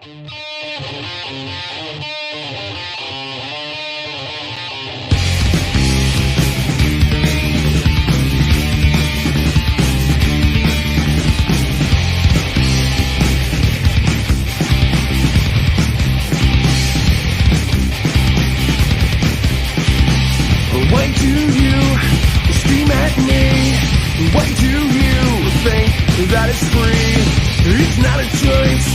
Why do you scream at me? Why do you think that it's free? It's not a choice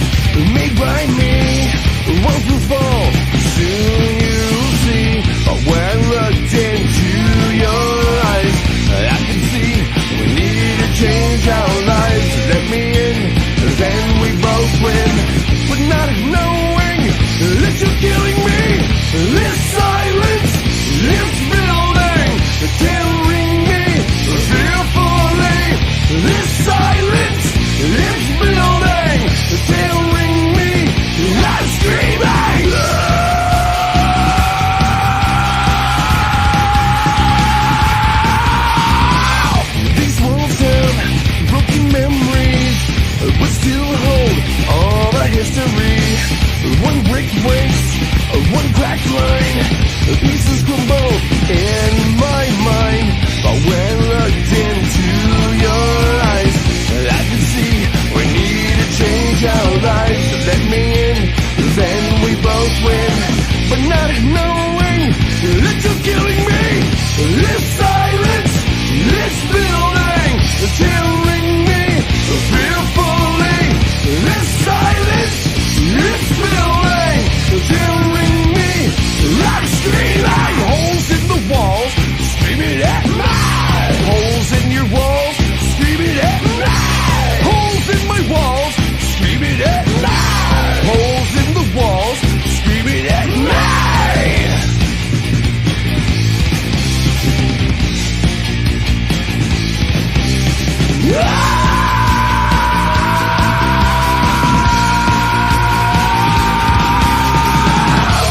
made by me. Once we fall, soon you'll see. But when I looked into your eyes, I can see we need to change our lives. Let me in, then we both win. But not knowing that you're killing me. This silence, it's building, tearing me fearfully. This silence, it's building, tearing me. I'm screaming. These walls have broken memories, but still hold all the history. One brick breaks, one cracked line, pieces crumble in my mind. But when I looked into your eyes, I can see we need to change our lives. Let me in, then we both win. But not knowing that you're killing me. This silence, this building, tearing me fearfully. This silence, this building, tearing me. I'm screaming. Holes in the walls, screaming at me. Holes in your walls, screaming at me. Holes in my walls, screaming at me. Holes in the walls, screaming at me.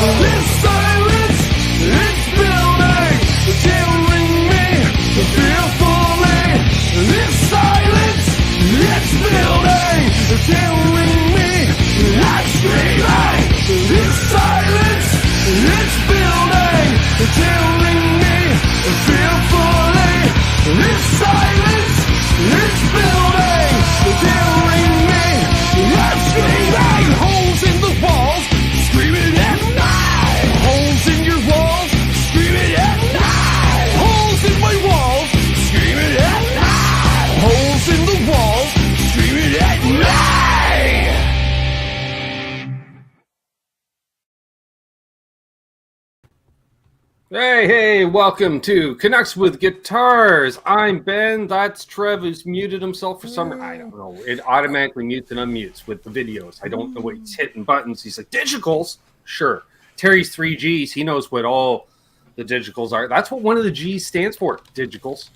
This silence, it's building, tearing me fearfully. This silence, it's building, tearing me. I'm screaming. This silence, it's building, tearing me fearfully. This silence, it's building, tearing me. I'm screaming. Holes in the walls, screaming at me. Holes in your walls, screaming at me. Holes in my walls, screaming at me. Holes in the walls, screaming at me. Hey, welcome to Canucks with Guitars. I'm Ben. That's Trev, who's muted himself for some reason. I don't know. It automatically mutes and unmutes with the videos. I don't know what he's hitting buttons. He's like, digicals? Sure. Terry's 3Gs. He knows what all the digicals are. That's what one of the G's stands for. Digicals.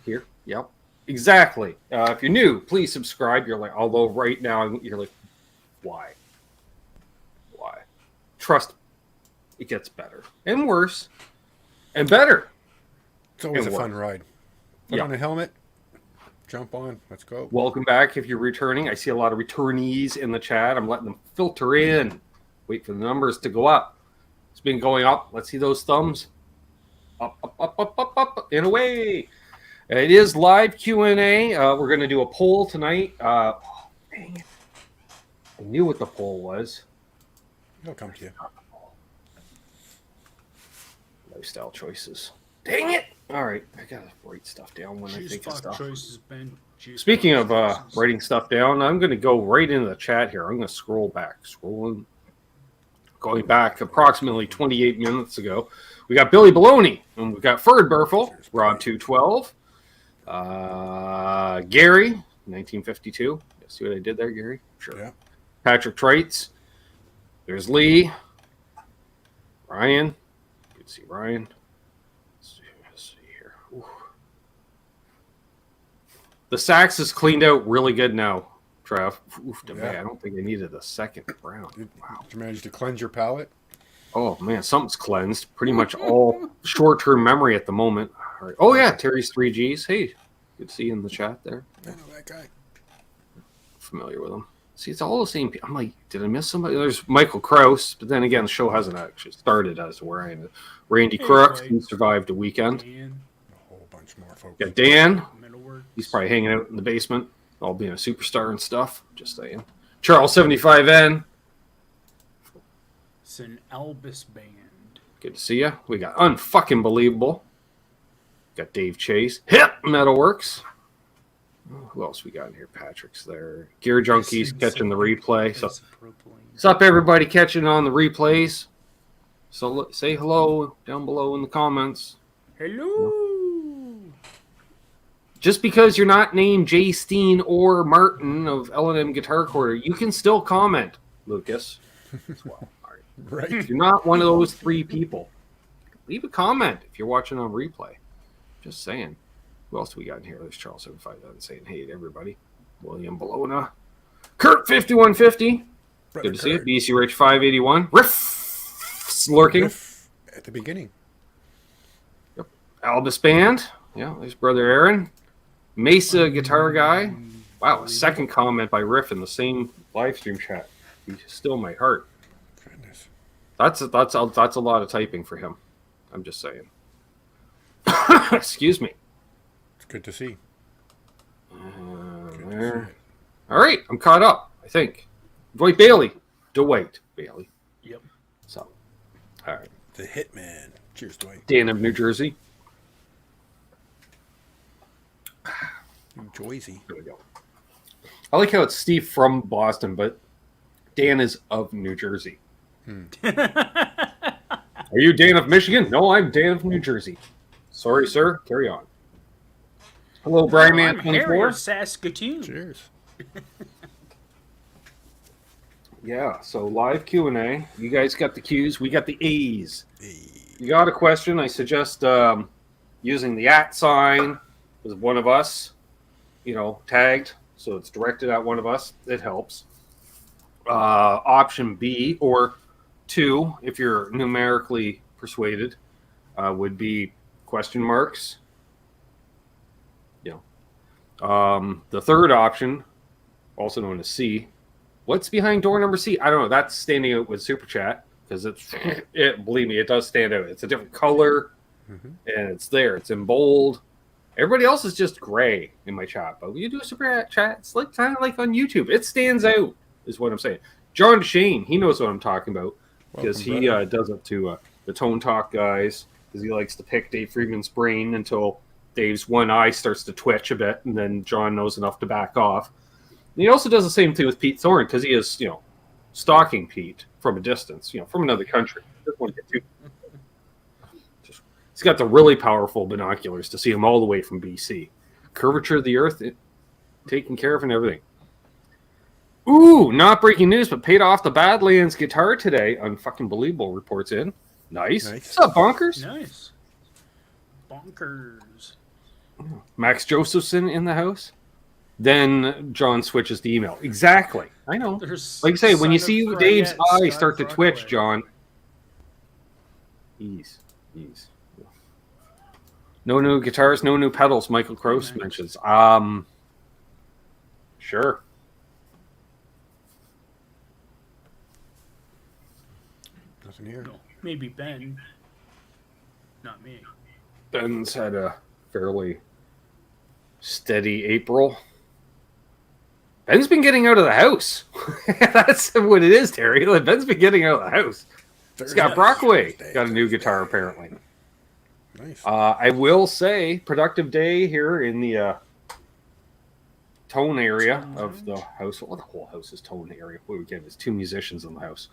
Here. Yep. Exactly. If you're new, please subscribe. You're like, although right now, you're like, why? Why? Trust me. It gets better and worse and better. It's always a fun ride. Put on a helmet, jump on, let's go. Welcome back if you're returning. I see a lot of returnees in the chat. I'm letting them filter in. Wait for the numbers to go up. It's been going up. Let's see those thumbs. Up, up, up, up, up, up, and away. It is live Q&A. We're going to do a poll tonight. Dang it. I knew what the poll was. It'll come to you. Lifestyle choices. Dang it! All right, I gotta write stuff down when I think of stuff. Choices, Ben. Speaking of writing stuff down, I'm going to go right into the chat here. I'm going to scroll back. Scrolling. Going back approximately 28 minutes ago. We got Billy Baloney, and we've got Ferd Burfel, Rob 212, Gary, 1952. You see what I did there, Gary? Sure. Yeah. Patrick Treitz. There's Lee. Ryan. You can see Ryan. Let's see here. Ooh. The sax is cleaned out really good now, Trev. Oof, man, I don't think I needed a second round. Wow. Did you manage to cleanse your palate? Oh, man, something's cleansed. Pretty much all short-term memory at the moment. All right. Oh, yeah, Terry's 3Gs. Hey, good to see you in the chat there. I know that guy. Familiar with him. See, it's all the same. I'm like, did I miss somebody? There's Michael Krause, but then again, the show hasn't actually started as we're in. Randy Crooks, he survived a weekend. A whole bunch more folks. Got Dan. He's probably hanging out in the basement, all being a superstar and stuff. Just saying. Charles 75N. It's an Albus band. Good to see you. We got Unfucking Believable. Got Dave Chase. Hip Metalworks. Who else we got in here? Patrick's there. Gear Junkies catching the replay. So, what's up, everybody catching on the replays? So say hello down below in the comments. Hello. Just because you're not named Jay Steen or Martin of L&M Guitar Quarter, you can still comment, Lucas. Well, all right. Right. If you're not one of those 3 people, leave a comment if you're watching on replay. Just saying. Who else do we got in here? There's Charles 75 saying hey to everybody. William Bologna. Kurt 5150. Good to see you. BC Rich 581. Riff lurking. Riff at the beginning. Yep. Albus Band. Yeah, there's brother Aaron. Mesa Guitar Guy. Wow, a second comment by Riff in the same live stream chat. He's still my heart. Goodness. That's a lot of typing for him. I'm just saying. Excuse me. It's good to see. There. All right, I'm caught up, I think. Dwight Bailey. Yep. So, all right. The Hitman. Cheers, Dwight. Dan of New Jersey. New Jersey. There we go. I like how it's Steve from Boston, but Dan is of New Jersey. Are you Dan of Michigan? No, I'm Dan of New Jersey. Sorry, sir. Carry on. Hello, Brian Man 24. Saskatoon. Cheers. Yeah, so live Q&A. You guys got the Q's. We got the A's. Hey. You got a question? I suggest using the @ sign with one of us, tagged. So it's directed at one of us. It helps. Option B or 2, if you're numerically persuaded, would be question marks. The third option, also known as C. What's behind door number C? I don't know. That's standing out with Super Chat because believe me, it does stand out. It's a different color, and it's there. It's in bold. Everybody else is just gray in my chat, but when you do a Super Chat, it's like kind of like on YouTube. It stands out, is what I'm saying. John Shane, he knows what I'm talking about because he does it to the Tone Talk guys because he likes to pick Dave Friedman's brain until Dave's one eye starts to twitch a bit, and then John knows enough to back off. And he also does the same thing with Pete Thorne because he is, stalking Pete from a distance, from another country. Doesn't want to get too. He's got the really powerful binoculars to see him all the way from BC. Curvature of the Earth, taken care of and everything. Ooh, not breaking news, but paid off the Badlands guitar today. Unfucking Believable reports in. Nice. What's up, Bonkers? Nice. Bonkers. Max Josephson in the house. Then John switches the email. Exactly. I know. Like I say, when you see Dave's eye start to twitch, John. Ease. No new guitars, no new pedals, Michael Krause mentions. Sure. Nothing here. No, maybe Ben. Not me. Ben's had a fairly steady April. Ben's been getting out of the house. That's what it is, Terry. Ben's been getting out of the house. Scott Brockway got a new guitar, apparently. Nice. I will say, productive day here in the tone area of the house. Well, the whole house is tone area. What we get is 2 musicians in the house.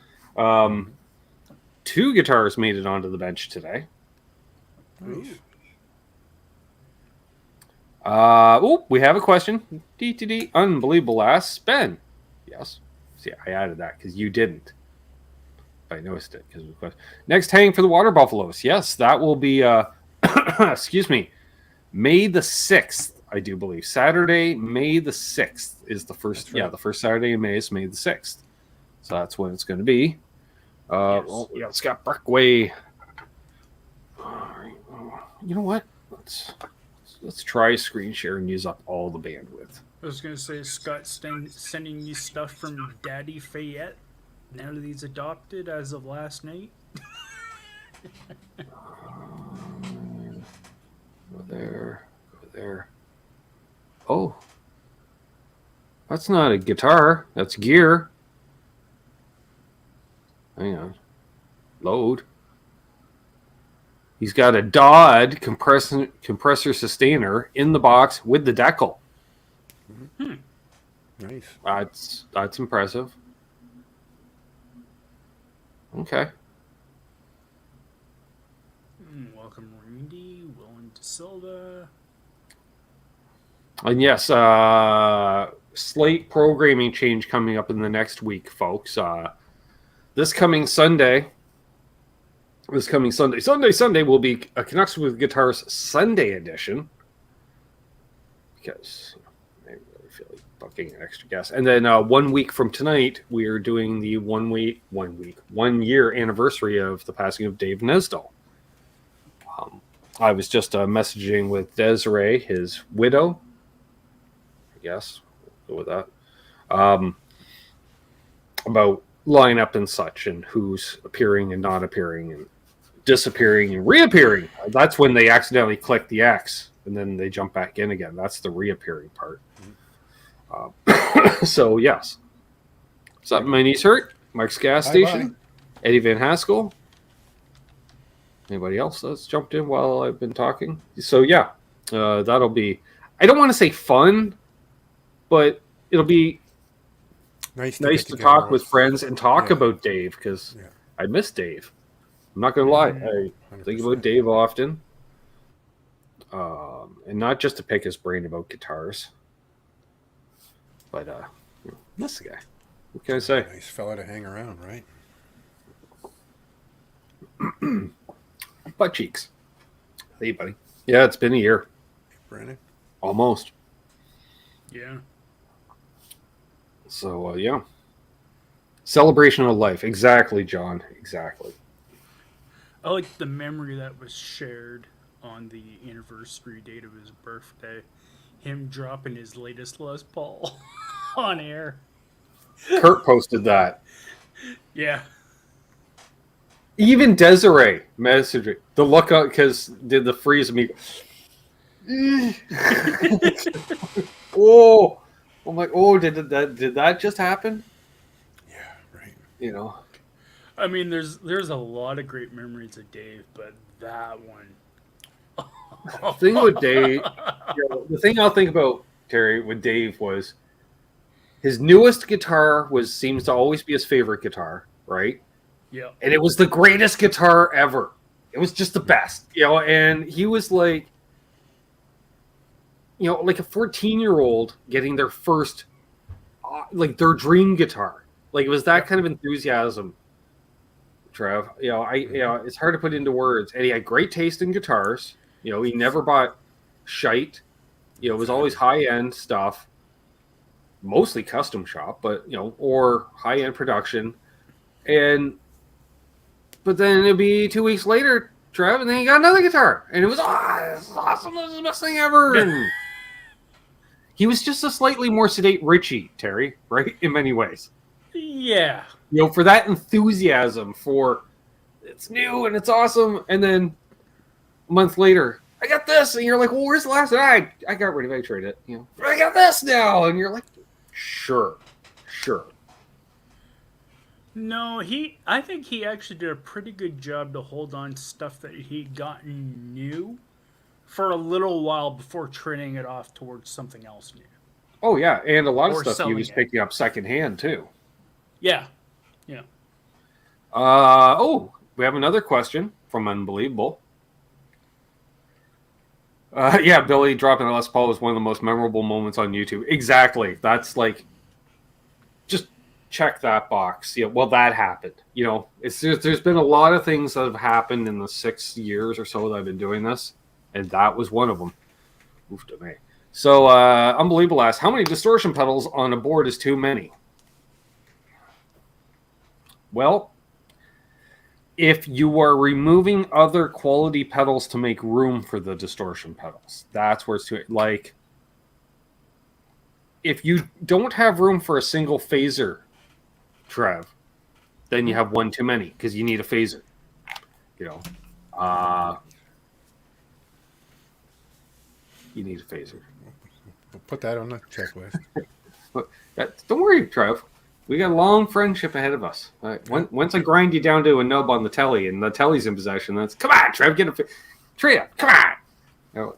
2 guitars made it onto the bench today. Nice. We have a question. DTD, unbelievable ass. Ben. Yes. See, I added that because you didn't. I noticed it because of the question. Next hang for the Water Buffaloes. Yes, that will be excuse me, May the 6th, I do believe. Saturday, May the 6th is the first. Right. Yeah, the first Saturday in May is May the 6th. So that's when it's going to be. Yes. Well, yeah, Scott Brockway. All right. You know what? Let's Let's try screen share and use up all the bandwidth. I was gonna say, Scott's sending you stuff from Daddy Fayette. Now that he's adopted as of last night. Go there. Go there. Oh. That's not a guitar. That's gear. Hang on. Load. He's got a Dodd compressor sustainer in the box with the decal. Nice. That's impressive. Okay. Welcome, Randy. Willing to Silva. And yes, slight programming change coming up in the next week, folks. This coming Sunday will be a Canucks with Guitars Sunday edition. Because I really feel like bucking an extra guest. And then 1 week from tonight, we are doing the 1 year anniversary of the passing of Dave Nesdall. I was just messaging with Desiree, his widow. I guess we'll go with that. About lineup and such, and who's appearing and not appearing, and disappearing and reappearing. That's when they accidentally click the X, and then they jump back in again. That's the reappearing part. So yes. What's up? My knees hurt. Mike's gas station. Eddie Van Haskell. Anybody else that's jumped in while I've been talking? So yeah, that'll be. I don't want to say fun, but it'll be nice to talk with friends and talk about Dave, because I miss Dave. I'm not going to lie. I think about Dave often. And not just to pick his brain about guitars. But miss the guy. What can I say? Nice fella to hang around, right? Butt cheeks. Hey, buddy. Yeah, it's been a year. Brandon? Almost. Yeah. So, yeah. Celebration of life. Exactly, John. Exactly. I like the memory that was shared on the anniversary date of his birthday. Him dropping his latest Les Paul on air. Kurt posted that. Yeah. Even Desiree messaged it. The look out, because did the freeze me. Oh, I'm like, oh, did that just happen? Yeah, right. You know. I mean, there's a lot of great memories of Dave, but that one. The thing with Dave, the thing I'll think about, Terry, with Dave was his newest guitar seems to always be his favorite guitar, right? Yeah. And it was the greatest guitar ever. It was just the best, and he was like, like a 14-year-old getting their first, like their dream guitar. Like it was that kind of enthusiasm, Trev. It's hard to put into words. And he had great taste in guitars. He never bought shite. It was always high-end stuff, mostly custom shop, but, or high-end production. But then it'd be 2 weeks later, Trev, and then he got another guitar. And it was, this is awesome. This is the best thing ever. And he was just a slightly more sedate Richie, Terry, right? In many ways. Yeah. For that enthusiasm for it's new and it's awesome. And then a month later, I got this. And you're like, well, where's the last one? I got rid of it. I traded it. I got this now. And you're like, sure. No, I think he actually did a pretty good job to hold on to stuff that he'd gotten new for a little while before trading it off towards something else new. Oh, yeah. And a lot of Or stuff he was selling it. picking up secondhand, too. Yeah. We have another question from Unbelievable. Billy dropping a Les Paul was one of the most memorable moments on YouTube. Exactly. That's like, just check that box. That happened. There's been a lot of things that have happened in the 6 years or so that I've been doing this, and that was one of them. Oof to me. So, Unbelievable asks, how many distortion pedals on a board is too many? Well, if you are removing other quality pedals to make room for the distortion pedals, that's where it's like, if you don't have room for a single phaser, Trev, then you have one too many because you need a phaser. You need a phaser. We'll put that on the checklist. But don't worry, Trev. We got a long friendship ahead of us. Once I grind you down to a nub on the telly and the telly's in possession, that's come on, Trev, get a Tria, come on.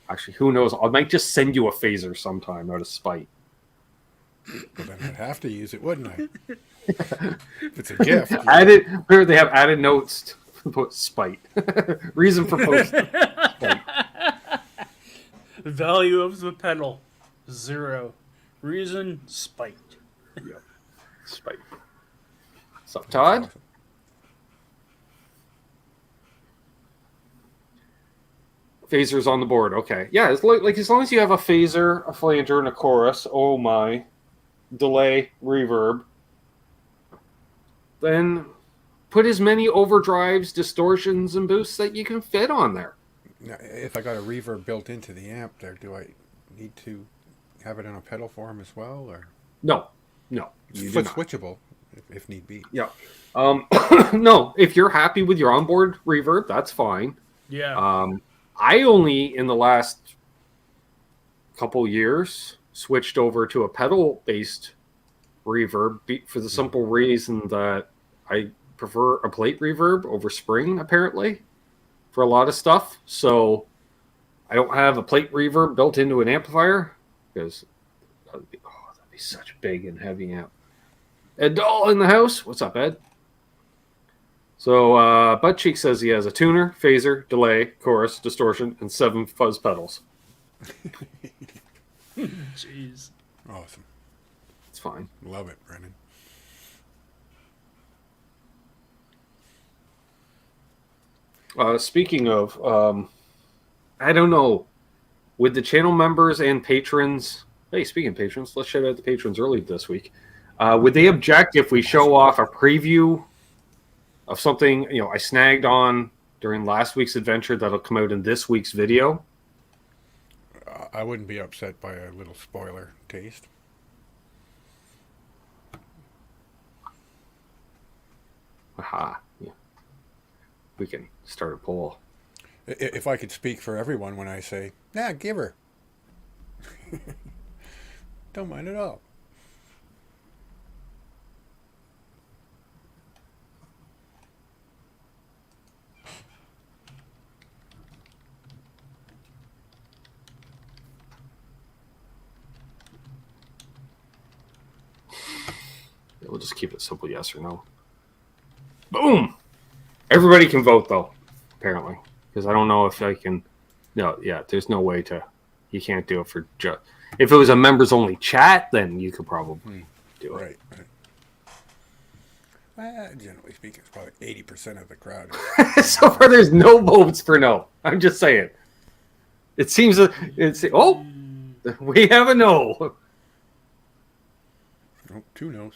Actually, who knows? I might just send you a phaser sometime out of spite. Well, then I'd have to use it, wouldn't I? If it's a gift. They have added notes to put spite. Reason for post. Spite. Value of the pedal, 0. Reason, spite. Yep. Spite. What's up, Todd? Awesome. Phasers on the board. Okay. Yeah, it's like as long as you have a phaser, a flanger, and a chorus, oh my, delay, reverb, then put as many overdrives, distortions, and boosts that you can fit on there. Now, if I got a reverb built into the amp there, do I need to have it in a pedal form as well? Or No. it's foot switchable if need be. Yeah. No, if you're happy with your onboard reverb, that's fine. Yeah. I only, in the last couple years, switched over to a pedal-based reverb for the simple reason that I prefer a plate reverb over spring, apparently, for a lot of stuff. So I don't have a plate reverb built into an amplifier because that'd be such a big and heavy amp. Ed Dahl in the house. What's up, Ed? So Buttcheek says he has a tuner, phaser, delay, chorus, distortion, and 7 fuzz pedals. Jeez. Awesome. It's fine. Love it, Brennan. Speaking of, I don't know, with the channel members and patrons. Hey, speaking of patrons, let's shout out the patrons early this week. Would they object if we show off a preview of something I snagged on during last week's adventure that'll come out in this week's video? I wouldn't be upset by a little spoiler taste. Aha. Yeah. We can start a poll. If I could speak for everyone when I say, nah, give her. Don't mind at all. We'll just keep it simple, yes or no. Boom! Everybody can vote, though, apparently. Because I don't know if I can... No, yeah, there's no way to... You can't do it for just... If it was a members-only chat, then you could probably do it. Right. Generally speaking, it's probably 80% of the crowd. So far, there's no votes for no. I'm just saying. It seems... Oh! We have a no. Oh, 2 no's.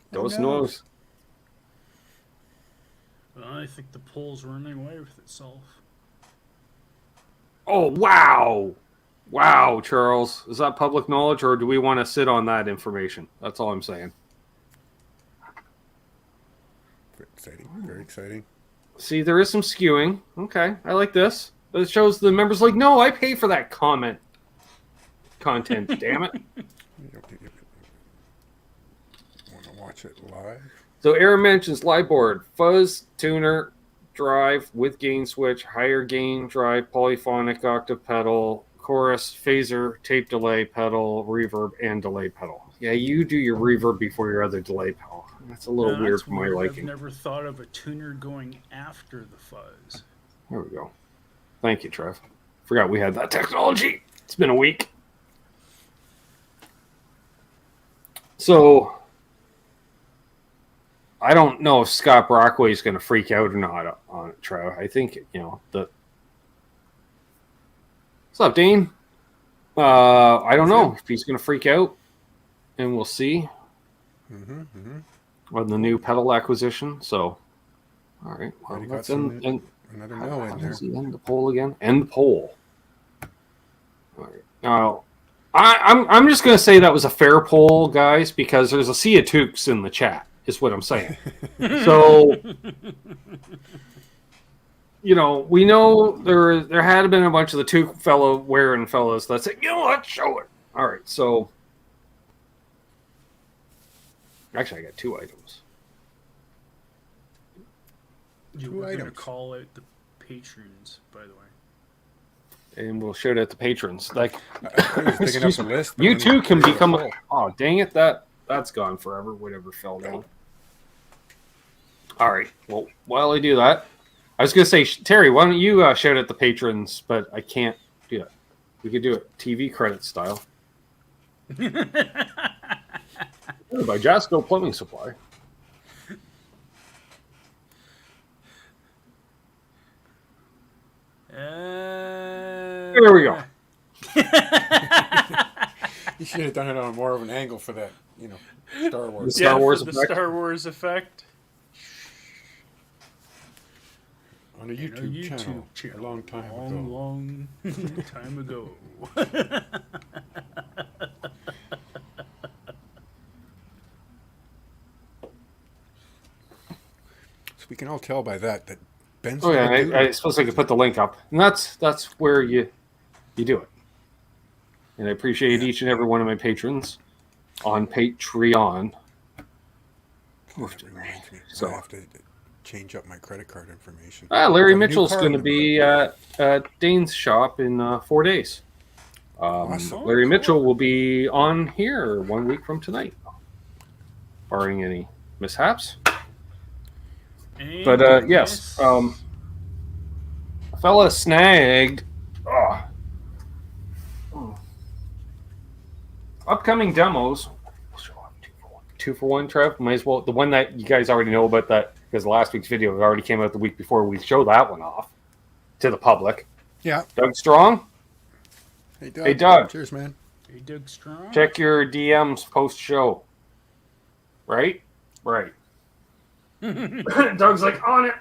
Those no's. Well, I think the poll's running away with itself. Oh, wow. Wow, Charles. Is that public knowledge, or do we want to sit on that information? That's all I'm saying. Very exciting. Very exciting. See, there is some skewing. Okay, I like this. But it shows the members like, no, I pay for that content, damn it. Want to watch it live? So Aaron mentions live board, fuzz, tuner, drive with gain switch, higher gain drive, polyphonic octave pedal, chorus, phaser, tape delay pedal, reverb, and delay pedal. Yeah, you do your reverb before your other delay pedal. That's a little weird for my liking. I've never thought of a tuner going after the fuzz. There we go. Thank you, Trev. Forgot we had that technology. It's been a week. So I don't know if Scott Brockway is going to freak out or not on it, Trev. I think, What's up, Dean? I don't know if he's going to freak out, and we'll see. on the new pedal acquisition. So, all right, well, Already got let's some- end. Another How no in there. does he end the poll again? End the poll. All right. Now, I'm just going to say that was a fair poll, guys, because there's a sea of toques in the chat, is what I'm saying. So, you know, we know there had been a bunch of the toque fellow wearing fellows that said, you know what, show it. All right, so actually, I got 2 items. You 2 were going to items. call out the patrons, by the way. And we'll show it at the patrons. Like, I was picking up the list. but you then too it- can it was become. full. Oh, dang it! That's gone forever. Whatever fell down. All right. Well, while I do that, I was gonna say, Terry, why don't you shout at the patrons? But I can't do that. We could do it TV credit style. By Jasco Plumbing Supply. There we go. You should have done it on more of an angle for that, Star Wars. The Star Wars for the effect. Star Wars effect. On a YouTube, channel, a long time ago. Long time ago. So we can all tell by that Ben's Oh not a yeah, dude. I suppose I could put the link up, and that's where you do it. And I appreciate each and every one of my patrons on Patreon. That reminds me, So- I have to change up my credit card information. Larry Got a new Mitchell's card going to number. be at Dane's shop in 4 days. Awesome. Larry Mitchell will be on here 1 week from tonight, barring any mishaps. But yes, a fella snagged upcoming demos. Two for one, Trev. Might as well, the one that you guys already know about, that because last week's video already came out the week before. We show that one off to the public. Yeah. Doug Strong, Hey, Doug. Hey, Doug. Cheers, man. Hey, Doug Strong. check your DMs post show. Right. Doug's like on it.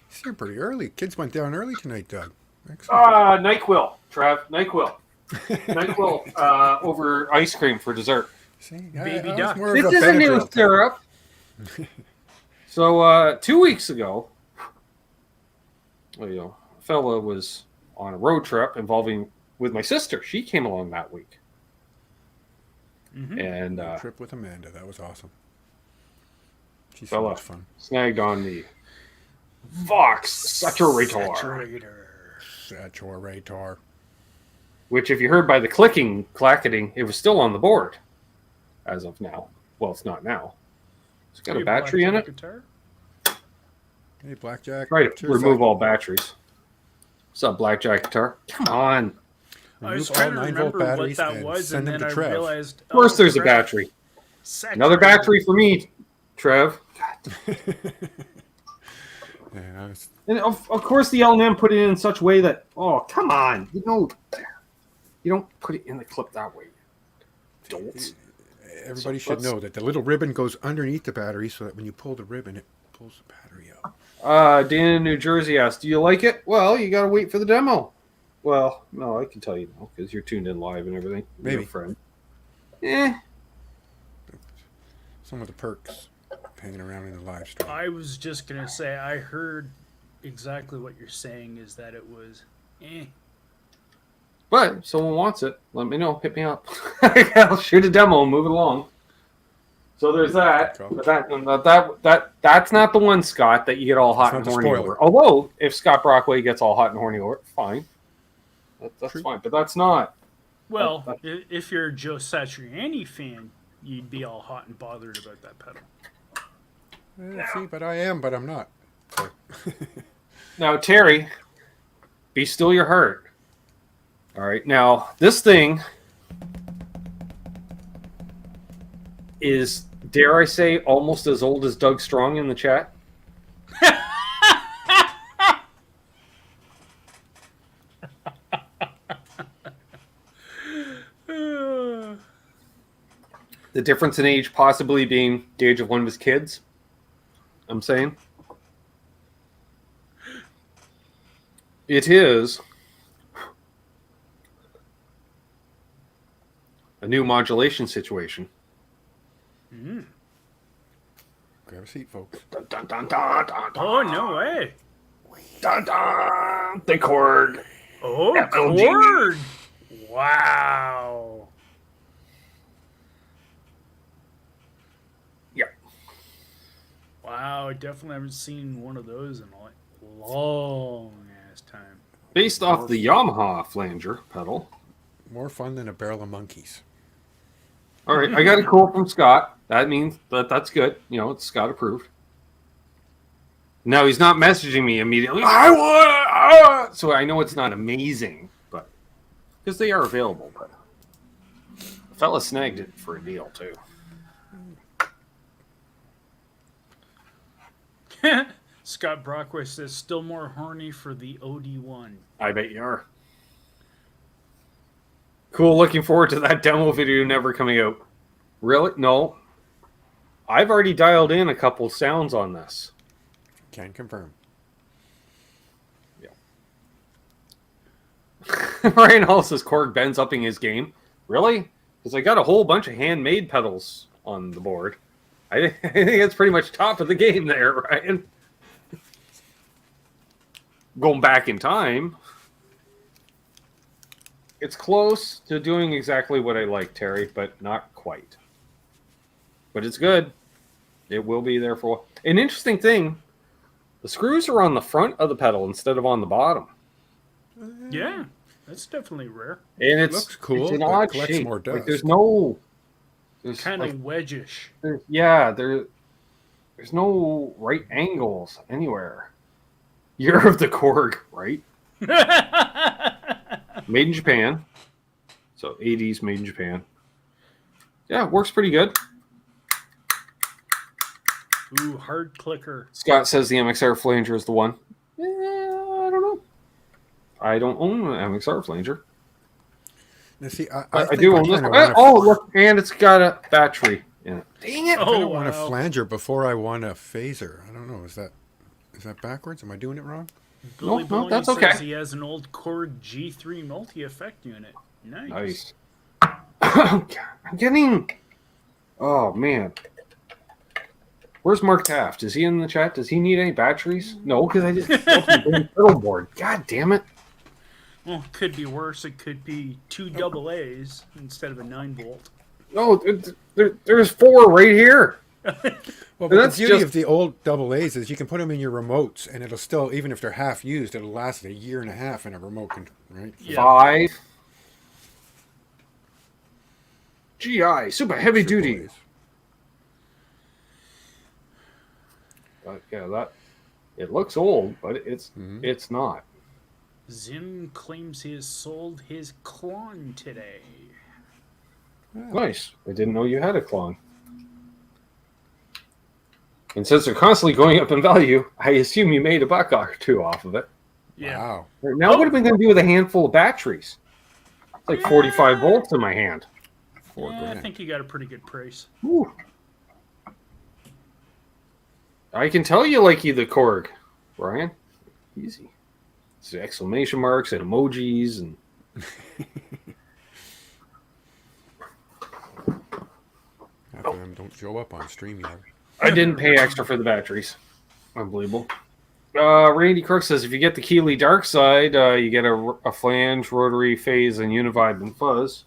He's here pretty early. Kids went down early tonight, Doug. Excellent. NyQuil, Trev. NyQuil. NyQuil over ice cream for dessert. See, Baby I was duck. more of This a is a new Benadryl type. syrup. So 2 weeks ago, a fella was on a road trip involving with my sister. She came along that week, and Trip with Amanda. That was awesome. She's so fella much fun. snagged on the Vox Saturator, Saturator. which, if you heard by the clacketing, it was still on the board as of now. Well, it's not now. It's got a battery in it. Guitar? Hey, Blackjack. Try to Cheers, remove Doug. all batteries. What's up, Blackjack Guitar? Come on. I was Remove trying to all 9-volt remember what batteries that and was, send and them then to I Trev. realized. Of course, there's a crap. battery. Saturator. Another battery for me, Trev. Yeah, I was- And of course, the L&M put it in such a way that, oh, come on. You don't put it in the clip that way. Dolts. Everybody So should let's- know that the little ribbon goes underneath the battery so that when you pull the ribbon, it pulls the battery out. Dan in New Jersey asked, do you like it? Well, you got to wait for the demo. Well, no, I can tell you now because you're tuned in live and everything. You're Maybe. a friend. Some of the perks hanging around in the live stream. I was just gonna say I heard exactly what you're saying is that it was. But if someone wants it, let me know. Hit me up. I'll shoot a demo and move it along. So there's that. Cool. But that's not the one, Scott, that you get all hot It's and not the horny spoiler. over. Although, if Scott Brockway gets all hot and horny over, fine. That's True. fine. But that's not. Well, if you're a Joe Satriani fan, you'd be all hot and bothered about that pedal. See, but I am, but I'm not. So, Now, Terry, be still your heart. All right. Now, this thing is, dare I say, almost as old as Doug Strong in the chat. The difference in age possibly being the age of one of his kids. I'm saying. It is a new modulation situation. Grab a seat, folks. Dun, dun, dun, dun, dun, dun. Oh, no way. Dun, dun, the chord. Oh, FLG. chord. Wow. Yeah. Wow, I definitely haven't seen one of those in a long ass time. Based off the Yamaha flanger pedal. More fun than a barrel of monkeys. All right, I got a quote from Scott. That means that's good. You know, it's Scott approved. Now he's not messaging me immediately. I want, so I know it's not amazing, but because they are available. But the fella snagged it for a deal too. Scott Brockway says, still more horny for the OD1. I bet you are. Cool. Looking forward to that demo video never coming out. Really? No. I've already dialed in a couple sounds on this. Can confirm. Yeah. Ryan Hall says Korg Ben's upping his game. Really? Because I got a whole bunch of handmade pedals on the board. I think it's pretty much top of the game there, Ryan. Going back in time, it's close to doing exactly what I like, Terry, but not quite. But it's good. It will be there for a while. An interesting thing, the screws are on the front of the pedal instead of on the bottom. Yeah, that's definitely rare. And it looks cool, it's an but odd collects shape. more Like, dust. there's Kind like, of wedgish. there's no right angles anywhere. Year of the Korg, right? Made in Japan. So 80s made in Japan. Yeah, it works pretty good. Ooh, hard clicker. Scott says the MXR flanger is the one. Yeah, I don't know. I don't own an MXR flanger. Now, see, I I think do I own this kinda one. want a- Oh, look, and it's got a battery in it. Dang it! I Oh, don't want a wow. flanger before I want a phaser. I don't know. Is that backwards? Am I doing it wrong? Billy No, Baloney that's says okay. he has an old Korg G3 multi-effect unit. Nice. Nice. I'm getting. Oh man. Where's Mark Taft? Is he in the chat? Does he need any batteries? No, because I just built the pedal board. God damn it! Well, it could be worse. It could be two double A's instead of a 9-volt. No, there's 4 right here. Well, but That's the beauty just- of the old double A's is you can put them in your remotes, and it'll still, even if they're half used, it'll last a year and a half in a remote, right? Yeah. 5. GI, super heavy Triple duty. A's. Yeah, it looks old, but it's not. Zim claims he has sold his clone today. Nice. I didn't know you had a clone. And since they're constantly going up in value, I assume you made $1 or 2 off of it. Yeah. Wow. Now, what am I going to do with a handful of batteries? It's like 45 volts in my hand. $4 Yeah, I grand. think you got a pretty good price. Ooh. I can tell you like you the Korg, Brian. Easy. It's exclamation marks and emojis and Half of them don't show up on StreamYard. I didn't pay extra for the batteries. Unbelievable. Randy Crook says if you get the Keeley Dark Side, you get a flange, rotary, phase, and univibe and fuzz.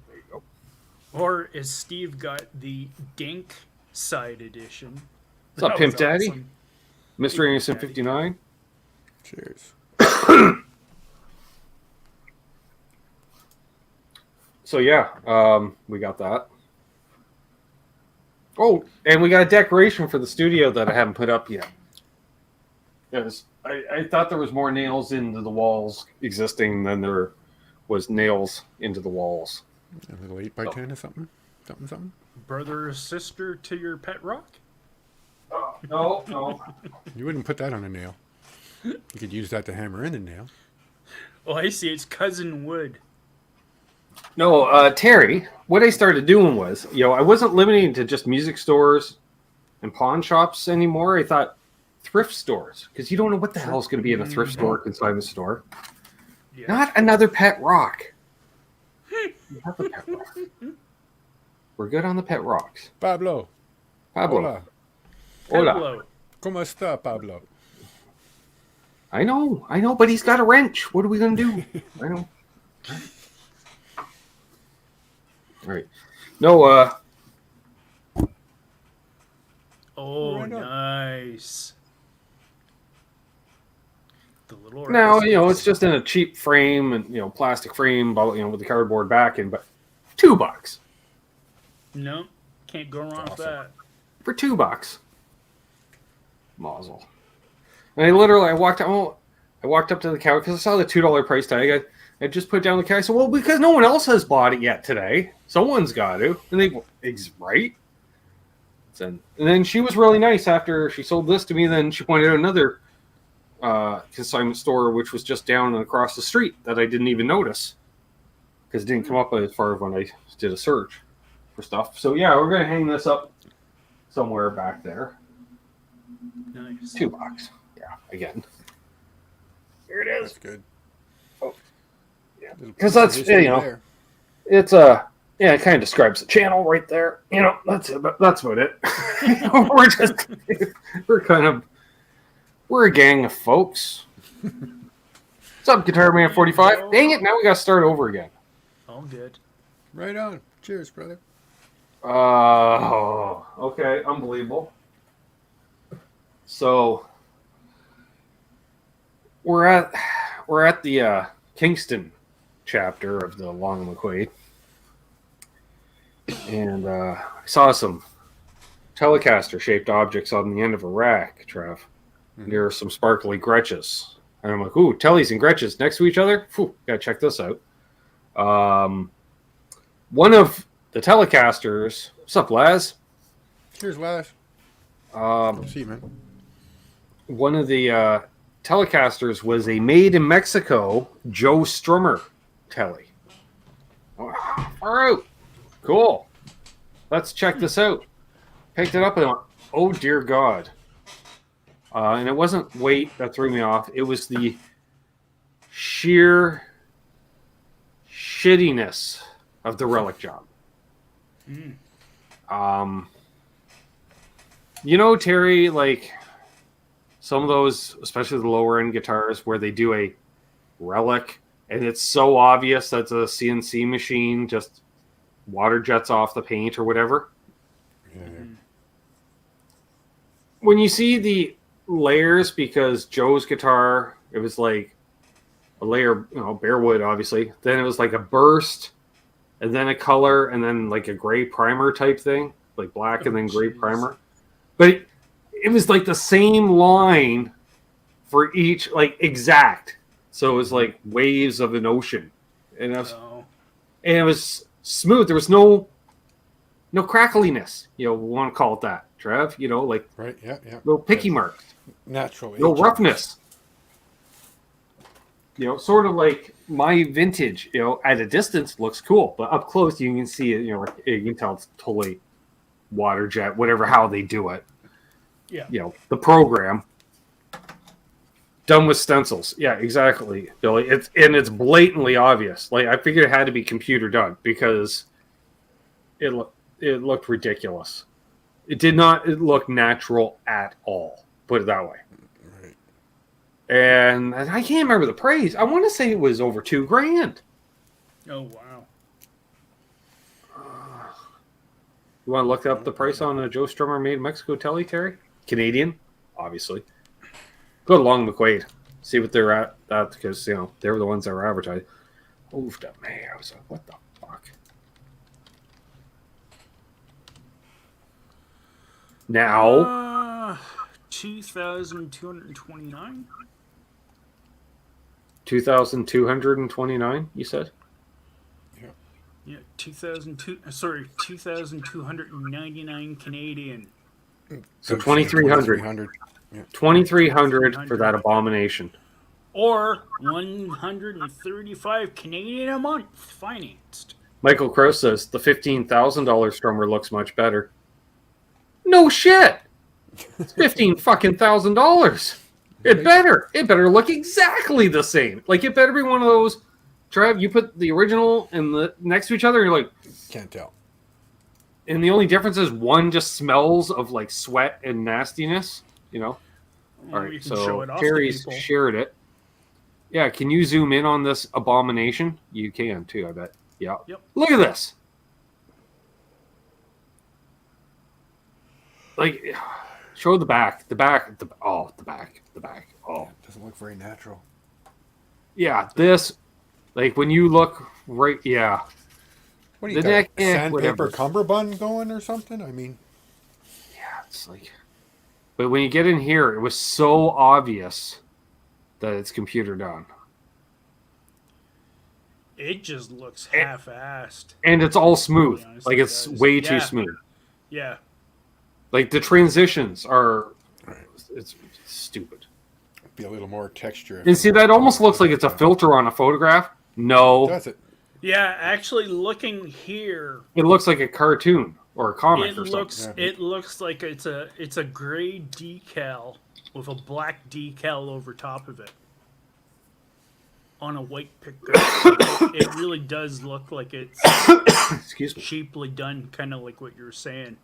There you go. Or as Steve got the Dink Side Edition. What's up, That Pimp was Daddy? awesome. Mr. Innocent 59. Cheers. So yeah, we got that. Oh, and we got a decoration for the studio that I haven't put up yet. Yes, I thought there was more nails into the walls existing than there was nails into the walls. A little 8x10 or something? Something? Brother or sister to your pet rock? No, no. You wouldn't put that on a nail. You could use that to hammer in a nail. Oh, I see. It's cousin wood. No, Terry, what I started doing was, I wasn't limiting to just music stores and pawn shops anymore. I thought thrift stores, because you don't know what the hell is going to be in a thrift store, consignment store. Yeah. Not another pet rock. You have a pet rock. We're good on the pet rocks. Pablo. Pablo. Hola. Hola. ¿Cómo está, Pablo? I know, but he's got a wrench. What are we going to do? I know. All right. No, Oh, Right on. nice. The little now, rascals. it's just in a cheap frame and, plastic frame, with the cardboard backing, but $2. No, can't go wrong with that. For $2. Mazel. And I walked up to the counter because I saw the $2 price tag. I just put down the cash. I said, well, because no one else has bought it yet today. Someone's got to. And right. And then she was really nice after she sold this to me. Then she pointed out another consignment store, which was just down and across the street that I didn't even notice because it didn't come up as far as when I did a search for stuff. So, yeah, we're going to hang this up somewhere back there. Nice. $2. Yeah, again. Here it is. That's good. Oh. Yeah. Because that's, There. it's it kind of describes the channel right there. That's about it. we're a gang of folks. What's up, Guitar Man 45? Dang it, now we got to start over again. All good. Right on. Cheers, brother. Okay, unbelievable. So we're at the Kingston chapter of the Long McQuaid, and I saw some Telecaster-shaped objects on the end of a rack, Trev. Near some sparkly Gretches, and I'm like, "Ooh, Tellys and Gretches next to each other. Phew, gotta check this out." One of the Telecasters. What's up, Laz? Cheers, Laz. See you, man. One of the Telecasters was a made in Mexico Joe Strummer Tele. All right, cool. Let's check this out. Picked it up and went, oh dear God. And it wasn't weight that threw me off. It was the sheer shittiness of the relic job. Terry, like some of those, especially the lower end guitars where they do a relic and it's so obvious that's a CNC machine, just water jets off the paint or whatever. Yeah. When you see the layers, because Joe's guitar, it was like a layer, bare wood, obviously. Then it was like a burst, and then a color, and then like a gray primer type thing, like black and then gray primer. But it was like the same line for each, like exact. So it was like waves of an ocean, and it was smooth. There was no crackliness. We want to call it that, Trev. Like Right. Yeah. no picky marks. Natural. No aging. roughness. Sort of like my vintage, at a distance looks cool, but up close you can see it, you can tell it's totally water jet, whatever, how they do it. Yeah. The program. Done with stencils. Yeah, exactly, Billy. It's blatantly obvious. Like, I figured it had to be computer done because it looked ridiculous. It did not look natural at all. Put it that way. Right. And I can't remember the price. I want to say it was over $2,000. Oh, wow. You want to look up the price on a Joe Strummer made in Mexico Tele, Terry? Canadian, obviously. Go to Long McQuaid. See what they're at. That because they were the ones that were advertised. Oof, that man. I was like, what the fuck? Now, 2,229. 2,229. You said. Yeah, 2,299 Canadian. So 2,300. 2,300. Yeah. 2,300 for that abomination. Or 135 Canadian a month financed. Michael Crow says the $15,000 strummer looks much better. No shit. It's $15,000. It better look exactly the same. Like it better be one of those. Trev, you put the original and the next to each other, and you're like, Can't tell. and the only difference is one just smells of like sweat and nastiness. You know. Well, All you right, can show so it off to Terry's people. shared it. Yeah, can you zoom in on this abomination? You can too, I bet. Yeah. Yep. Look at this. Like, show the back. The back. The back. Oh, Doesn't look very natural. yeah. This, like, when you look right, yeah. What do you The got? neck, Sandpaper whatever. cummerbund going or something? I mean, Yeah, it's like. But when you get in here, it was so obvious that it's computer done. It just looks half-assed. And it's all smooth. Yeah, Like, it it's does. way too Yeah. smooth. Yeah. Like, the transitions are. Right. It's stupid. be a little more texture. And see, that almost looks like it's a filter on a photograph. No. Does it? Yeah, actually looking here, It looks like a cartoon or a comic it or looks something. it looks like it's a gray decal with a black decal over top of it on a white picker. It really does look like it's Excuse me. cheaply done, kind of like what you were saying.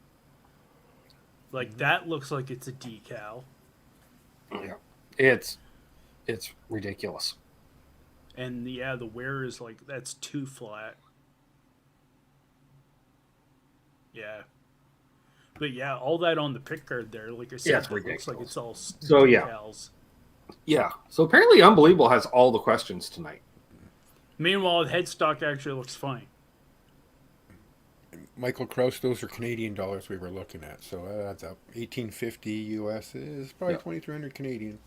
Like that looks like it's a decal, Yeah. It's ridiculous. and the wear is like that's too flat. Yeah. But yeah, all that on the pick guard there, like I said, Yeah, it's it looks like ridiculous. it's all So, yeah. decals. Yeah. So apparently Unbelievable has all the questions tonight. Meanwhile, the headstock actually looks fine. Michael Krause, those are Canadian dollars we were looking at, so that adds up. 1850 US is probably 2,300 Canadian.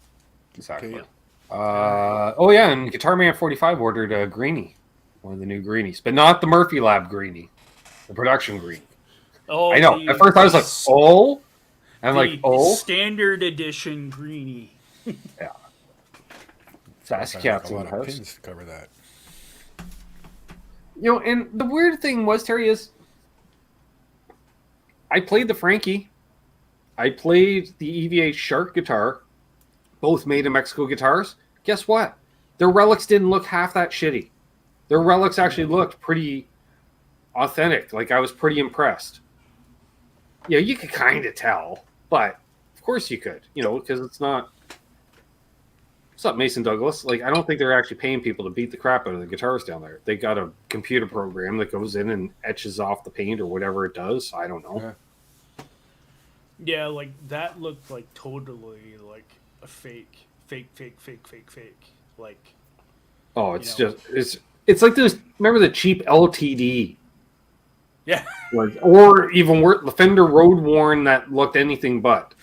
Exactly. Okay. Oh yeah, and Guitar Man 45 ordered a greenie, one of the new greenies, but not the Murphy Lab greenie, the production greenie. Oh, I know. At first I was like, oh, I'm like, oh, standard edition greenie. Sassy Sounds Cat's like a in the lot of house. pins to cover that. You know, and the weird thing was, Terry, is I played the Frankie, I played the EVA Shark guitar, both made in Mexico guitars. Guess what? Their relics didn't look half that shitty. Their relics actually looked pretty authentic. Like, I was pretty impressed. Yeah, you could kind of tell, but of course you could, you know, because it's not. What's up, Mason Douglas? Like, I don't think they're actually paying people to beat the crap out of the guitars down there. They got a computer program that goes in and etches off the paint or whatever it does. I don't know. Yeah. Yeah, like that looked like totally like a fake. Like, Oh, it's You know. just it's like this. Remember the cheap LTD, yeah, like, or even worse, the Fender Road Worn that looked anything but.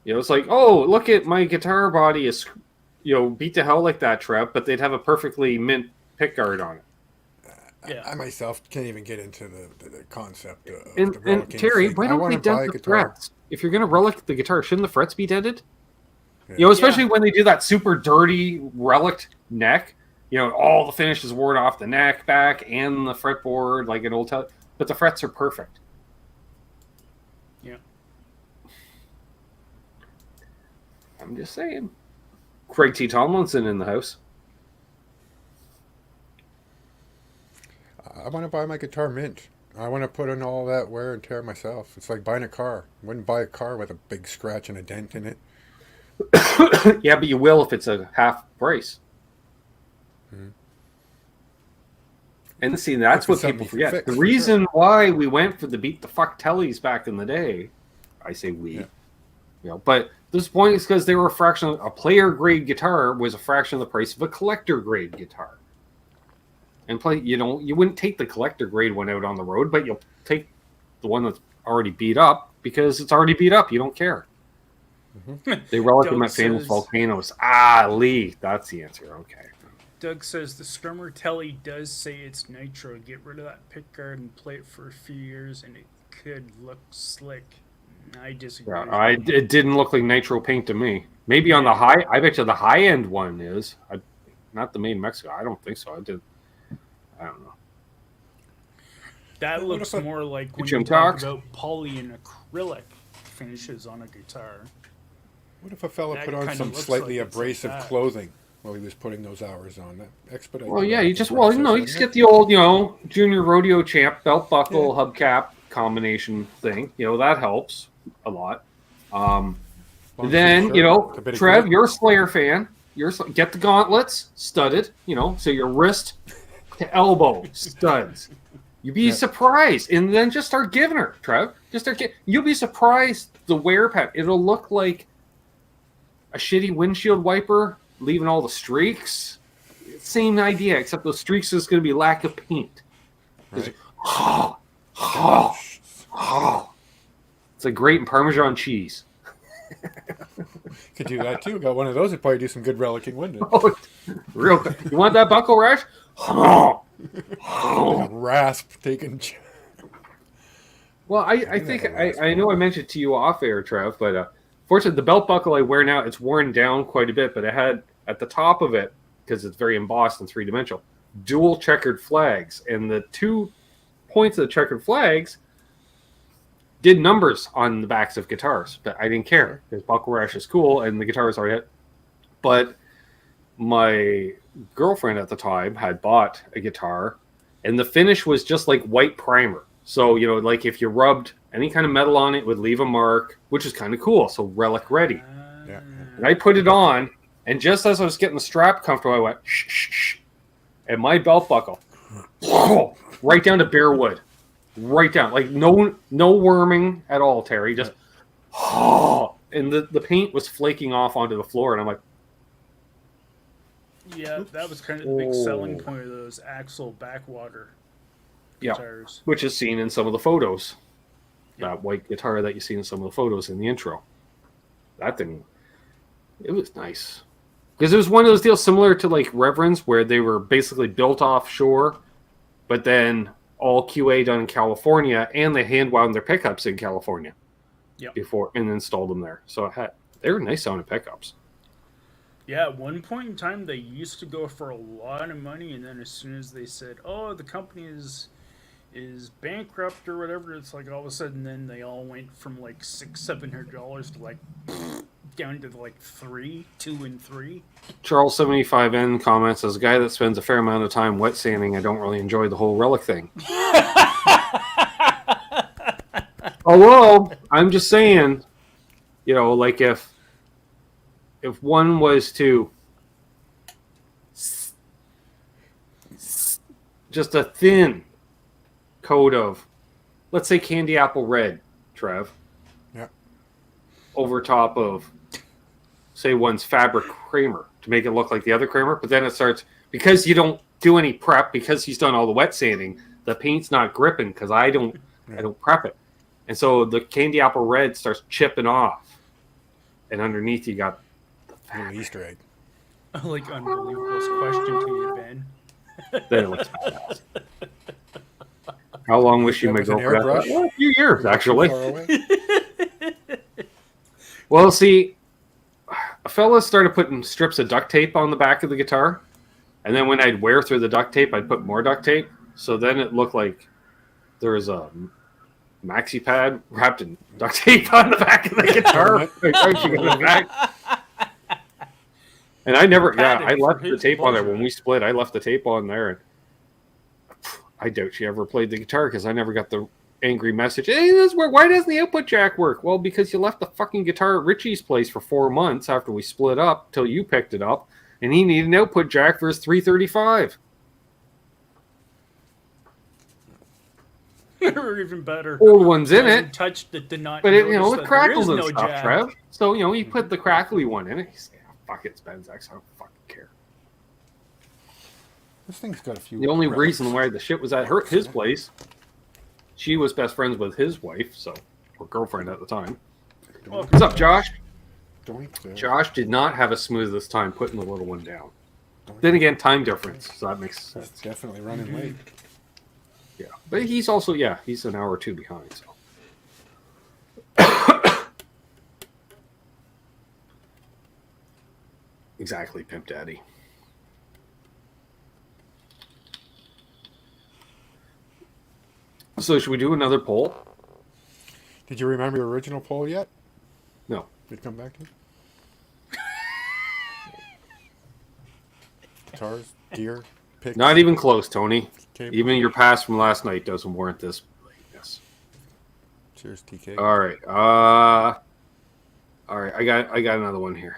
You know, it's like, oh, look at my guitar body is, you know, beat to hell like that, Trev, but they'd have a perfectly mint pickguard on it. yeah. I myself can't even get into the concept of And, the and relicking Terry, thing. why I don't wanna they buy a dent the guitar. frets? If you're going to relic the guitar, shouldn't the frets be dented? Yeah. You know, especially when they do that super dirty relic neck. You know, all the finish is worn off the neck, back, and the fretboard, like an old but the frets are perfect. Yeah. I'm just saying. Craig T. Tomlinson in the house. I want to buy my guitar mint. I want to put in all that wear and tear myself. It's like buying a car. I wouldn't buy a car with a big scratch and a dent in it. Yeah, but you will if it's a half price. And see, that's If what it's something people you can forget. fix, The for reason why we went for the beat the fuck tellies back in the day, I say we, Yeah. you know, but this point is because they were a player grade guitar was a fraction of the price of a collector grade guitar. And you know, you wouldn't take the collector grade one out on the road, but you'll take the one that's already beat up because it's already beat up. You don't care. They relic them Doug at famous says- volcanoes. Ah, Lee, that's the answer. Okay. Doug says the Scrummer Telly does say it's nitro. Get rid of that pick guard and play it for a few years, and it could look slick. I disagree. Yeah, it didn't look like nitro paint to me. Maybe on the high, I bet you the high end one is. Not the made in Mexico. I don't think so. I don't know. That looks more like when Jim you talk talks? about poly and acrylic finishes on a guitar. What if a fella That put on kinda some looks slightly like it's like abrasive that. clothing while he was putting those hours on? That expedite. Well, the yeah, you just process, you wouldn't just it? get the old junior rodeo champ belt buckle hubcap combination thing. That helps a lot. Long Then sleeve shirt, a bit of Trev, grip. you're a Slayer fan. Get the gauntlets studded. So your wrist to elbow studs. You'd be surprised, and then just start giving her, Trev. You'll be surprised the wear pattern. It'll look like a shitty windshield wiper leaving all the streaks. Same idea, except those streaks is going to be lack of paint. Right. It's like grating Parmesan cheese. Could do that too. Got one of those. It'd probably do some good relicking, wouldn't it? Oh, real quick. You want that buckle rash? Rasp taking. Well, I think I know I mentioned to you off air, Trev, but fortunately the belt buckle I wear now, it's worn down quite a bit, but it had at the top of it, because it's very embossed and three-dimensional, dual checkered flags, and the 2 points of the checkered flags did numbers on the backs of guitars, but I didn't care because buckle rash is cool and the guitar is already hit. But my girlfriend at the time had bought a guitar, and the finish was just like white primer. So, like if you rubbed any kind of metal on it, it would leave a mark, which is kind of cool. So relic ready. Yeah. And I put it on, and just as I was getting the strap comfortable, I went, shh, shh, shh. And my belt buckle, right down to bare wood. Right down. Like no worming at all, Terry. Just, and the paint was flaking off onto the floor, and I'm like, Yeah, that was kind of the big selling point of those Axel backwater guitars. Which is seen in some of the photos. That white guitar that you see in some of the photos in the intro. That thing, it was nice. Because it was one of those deals similar to like Reverend's, where they were basically built offshore, but then all QA done in California, and they hand wound their pickups in California before and installed them there. So they were nice sounding pickups. Yeah, at one point in time, they used to go for a lot of money, and then as soon as they said, "Oh, the company is bankrupt" or whatever, it's like all of a sudden, then they all went from like $600-700 to like down to like $2 and $3. Charles 75N comments, as a guy that spends a fair amount of time wet sanding, I don't really enjoy the whole relic thing. Although, I'm just saying, like if one was to just a thin coat of, let's say, candy apple red, Trev, over top of, say, one's fabric Kramer to make it look like the other Kramer, but then it starts, because you don't do any prep, because he's done all the wet sanding, the paint's not gripping because I don't prep it. And so the candy apple red starts chipping off. And underneath you got the Little Easter egg. Like unbelievable question to you, Ben. Then it looks badass. How long was she my That was an girlfriend? airbrush? Well, a few years, actually. Far away. Well, see, a fella started putting strips of duct tape on the back of the guitar, and then when I'd wear through the duct tape, I'd put more duct tape. So then it looked like there was a maxi pad wrapped in duct tape on the back of the guitar. And I never, I left the tape on there when we split. I left the tape on there, and I doubt she ever played the guitar because I never got the angry message. Hey, why doesn't the output jack work? Well, because you left the fucking guitar at Richie's place for 4 months after we split up till you picked it up, and he needed an output jack for his 335. Or even better, Old one's in it, touched it, did not. but it notice it that crackles there and is no stuff, jack. Trev. So you put the crackly one in it. You say, oh, "Fuck it, it's Ben's X. I don't fucking care." This thing's got a few. The only relics. reason why the shit was at his place, she was best friends with his wife, or girlfriend at the time. Well, What's up, Josh? Doink there. Josh did not have a smoothest time putting the little one down. Then again, time difference, so that makes sense. It's definitely running late. Yeah, but he's also he's an hour or two behind. So Exactly, Pimp Daddy. So should we do another poll? Did you remember your original poll yet? No. Did it come back to you? Guitars, gear, picks. Not even close, Tony. cable. Even your pass from last night doesn't warrant this. Yes. Cheers, TK. All right. All right. I got another one here.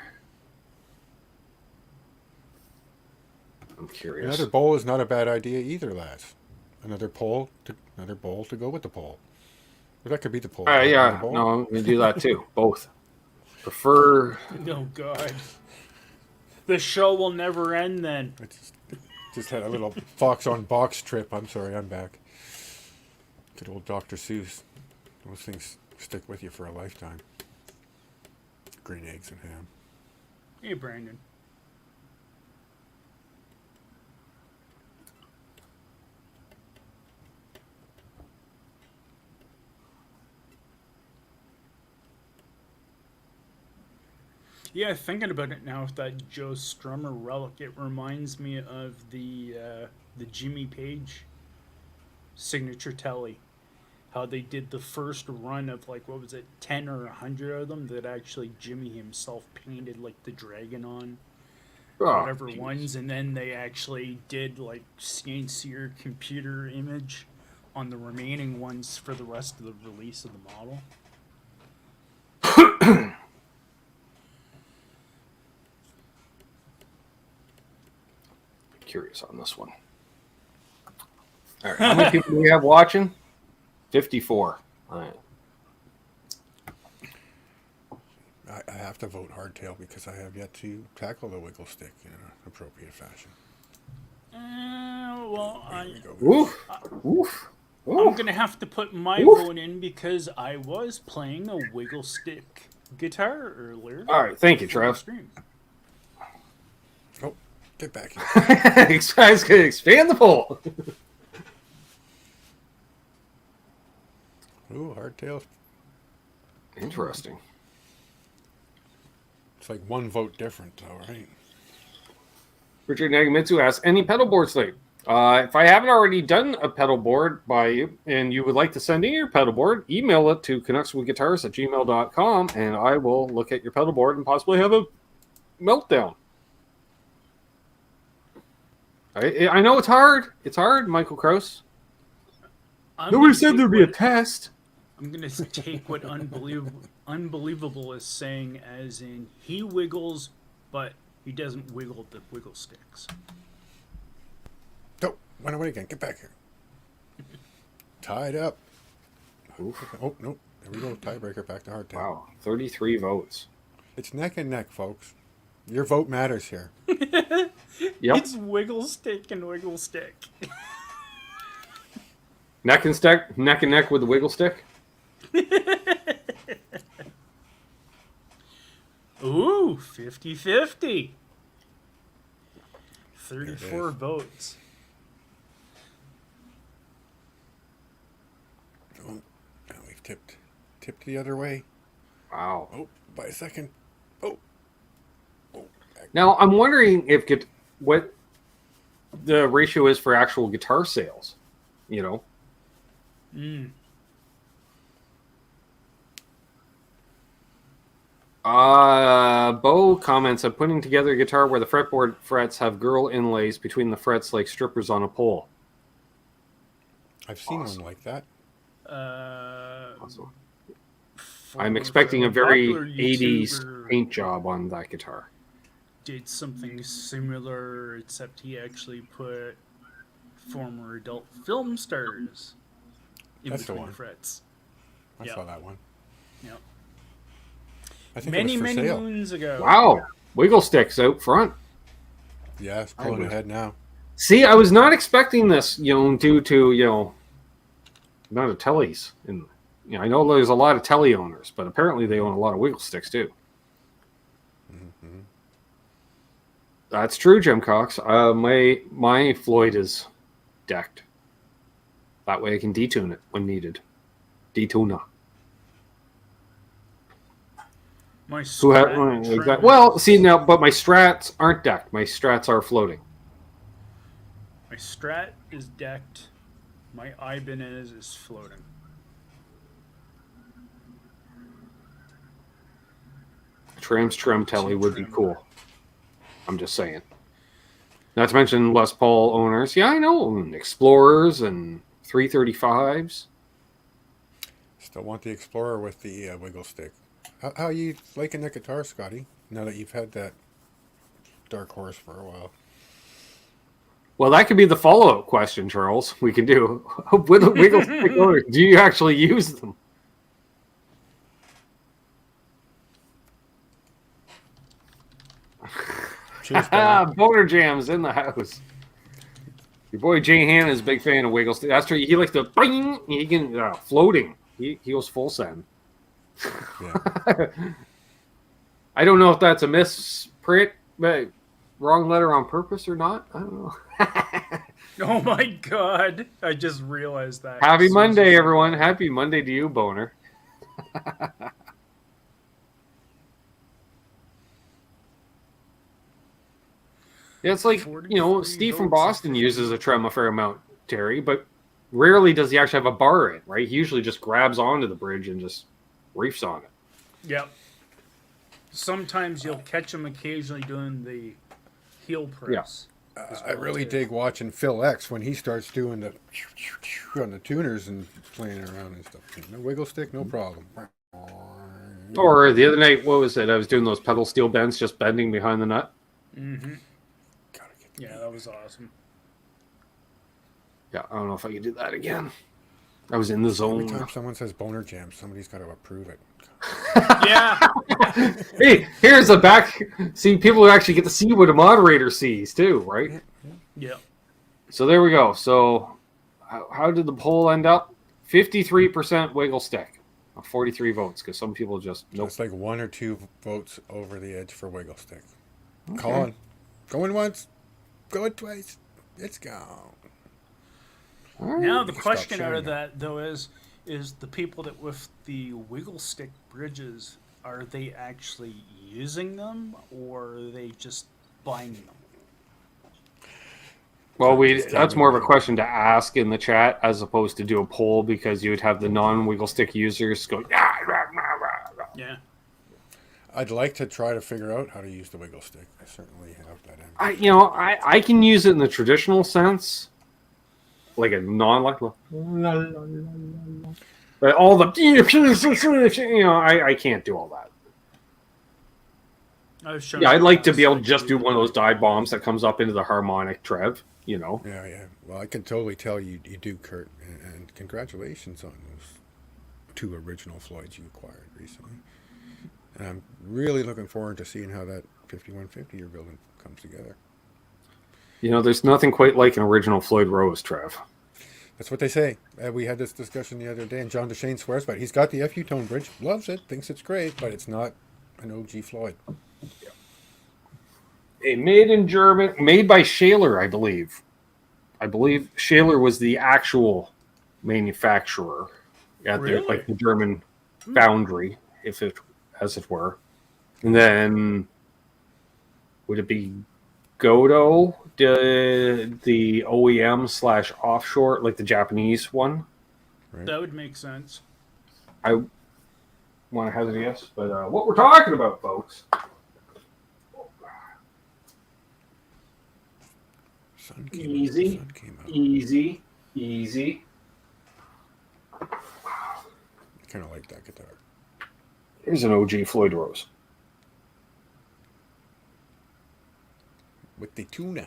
I'm curious. Another bowl is not a bad idea either, lads. Another bowl to go with the poll. Well, that could be the poll. Yeah. Another bowl. No, I'm gonna do that too. Both. Prefer. Oh God. The show will never end then. I just had a little Fox on box trip. I'm sorry, I'm back. Good old Dr. Seuss. Those things stick with you for a lifetime. Green eggs and ham. Hey, Brandon. Yeah, thinking about it now with that Joe Strummer relic, it reminds me of the Jimmy Page signature telly. How they did the first run of, like, what was it, 10 or 100 of them that actually Jimmy himself painted, like, the dragon on. Whatever ones, and then they actually did, like, CNC or computer image on the remaining ones for the rest of the release of the model. Curious on this one. All right, how many people do we have watching? 54. All right. I have to vote hardtail because I have yet to tackle the wiggle stick in an appropriate fashion. Well, Oof. Oof. I'm going to have to put my vote in because I was playing a wiggle stick guitar earlier. All right, thank you, Trev. Oh, get back here. Guys, gonna expand the poll. Ooh, hardtail. Interesting. It's like one vote different, though, right? Richard Nagamitsu asks, any pedal boards today? If I haven't already done a pedal board by you and you would like to send in your pedal board, email it to canuckswithguitars@gmail.com and I will look at your pedal board and possibly have a meltdown. I know it's hard. It's hard, Michael Krause. Nobody said there'd be a test. I'm going to take what Unbelievable is saying as in he wiggles, but he doesn't wiggle the wiggle sticks. Oh, went away again. Get back here. Tied up. Oof. Oh, nope. There we go. Tiebreaker back to hardtail. Wow, 33 votes. It's neck and neck, folks. Your vote matters here. Yep. It's wiggle stick and wiggle stick. Neck and neck with the wiggle stick. Ooh, 50-50. 34 votes. Oh, now we've tipped the other way. Wow. Oh, by a second. Oh. Now I'm wondering if what the ratio is for actual guitar sales. You know. Bo comments, I'm putting together a guitar where the fretboard frets have girl inlays between the frets like strippers on a pole. I've seen one like that. Awesome. I'm expecting a very 80s paint job on that guitar. Did something similar, except he actually put former adult film stars in That's the between one. the frets. I saw that one. Yep. I think Many, it was for many sale. moons ago. Wow. Wiggle sticks out front. Yeah, it's pulling ahead now. See, I was not expecting this, due to, amount of tellies. And, I know there's a lot of telly owners, but apparently they own a lot of wiggle sticks too. Mm-hmm. That's true, Jim Cox. My Floyd is decked. That way I can detune it when needed. Detuner. My Who have Strat trim exactly? Well, see now, but my Strats aren't decked. My Strats are floating. My Strat is decked. My Ibanez is floating. Tram's trim telly would be Trim. cool. I'm just saying. Not to mention Les Paul owners. Yeah, I know. And Explorers and 335s. Still want the Explorer with the wiggle stick. How you liking that guitar, Scotty? Now that you've had that Dark Horse for a while. Well, that could be the follow-up question, Charles. We can do with a wiggle stick owner. Do you actually use them? Cheers, Boner. Boner Jam's in the house. Your boy Jay Hannah is a big fan of wiggle stick. That's right. He likes the bing. He can floating. He goes full send. Yeah. I don't know if that's a misprint, but wrong letter on purpose or not. I don't know. Oh my god! I just realized that. Happy Monday, everyone. Happy Monday to you, Boner. Yeah, it's like, Steve from Boston uses a trem a fair amount, Terry, but rarely does he actually have a bar in, right? He usually just grabs onto the bridge and just reefs on it. Yep. Sometimes you'll catch him occasionally doing the heel press. I really dig watching Phil X when he starts doing the on the tuners and playing around and stuff. No wiggle stick, no problem. Or the other night, what was it? I was doing those pedal steel bends, just bending behind the nut. Mm-hmm. Yeah, that was awesome. Yeah, I don't know if I could do that again. I was in the zone. Every time someone says Boner Jam, somebody's got to approve it. Yeah. Hey, here's a back. See, people who actually get to see what a moderator sees too, right? Yeah. So there we go. So how did the poll end up? 53% wiggle stick, 43 votes, because some people just So it's like 1 or 2 votes over the edge for wiggle stick. Okay. Colin, going once, going twice, it's gone. Now the question out of that though is the people that with the wiggle stick bridges, are they actually using them or are they just buying them? Well, that's more of a question to ask in the chat as opposed to do a poll, because you would have the non-wiggle stick users go, yeah. I'd like to try to figure out how to use the wiggle stick. I certainly have that. I can use it in the traditional sense, like a non-like, but all the I can't do all that. I'd like to be able to just do one of those dive bombs that comes up into the harmonic trev. Yeah. Well, I can totally tell you do, Kurt, and congratulations on those 2 original Floyds you acquired recently. And I'm really looking forward to seeing how that 5150 you're building comes together. There's nothing quite like an original Floyd Rose, Trev. That's what they say. We had this discussion the other day, and John Deshane swears by it. He's got the FU tone bridge, loves it, thinks it's great, but it's not an OG Floyd. A made in German, made by Shaler, I believe. I believe Shaler was the actual manufacturer at the German foundry, as it were. And then would it be Godo, the OEM / offshore, like the Japanese one? Right. That would make sense. I want to hazard a guess, but what we're talking about, folks. Easy. Kind of like that guitar. Here's an OG Floyd Rose. With the tuna.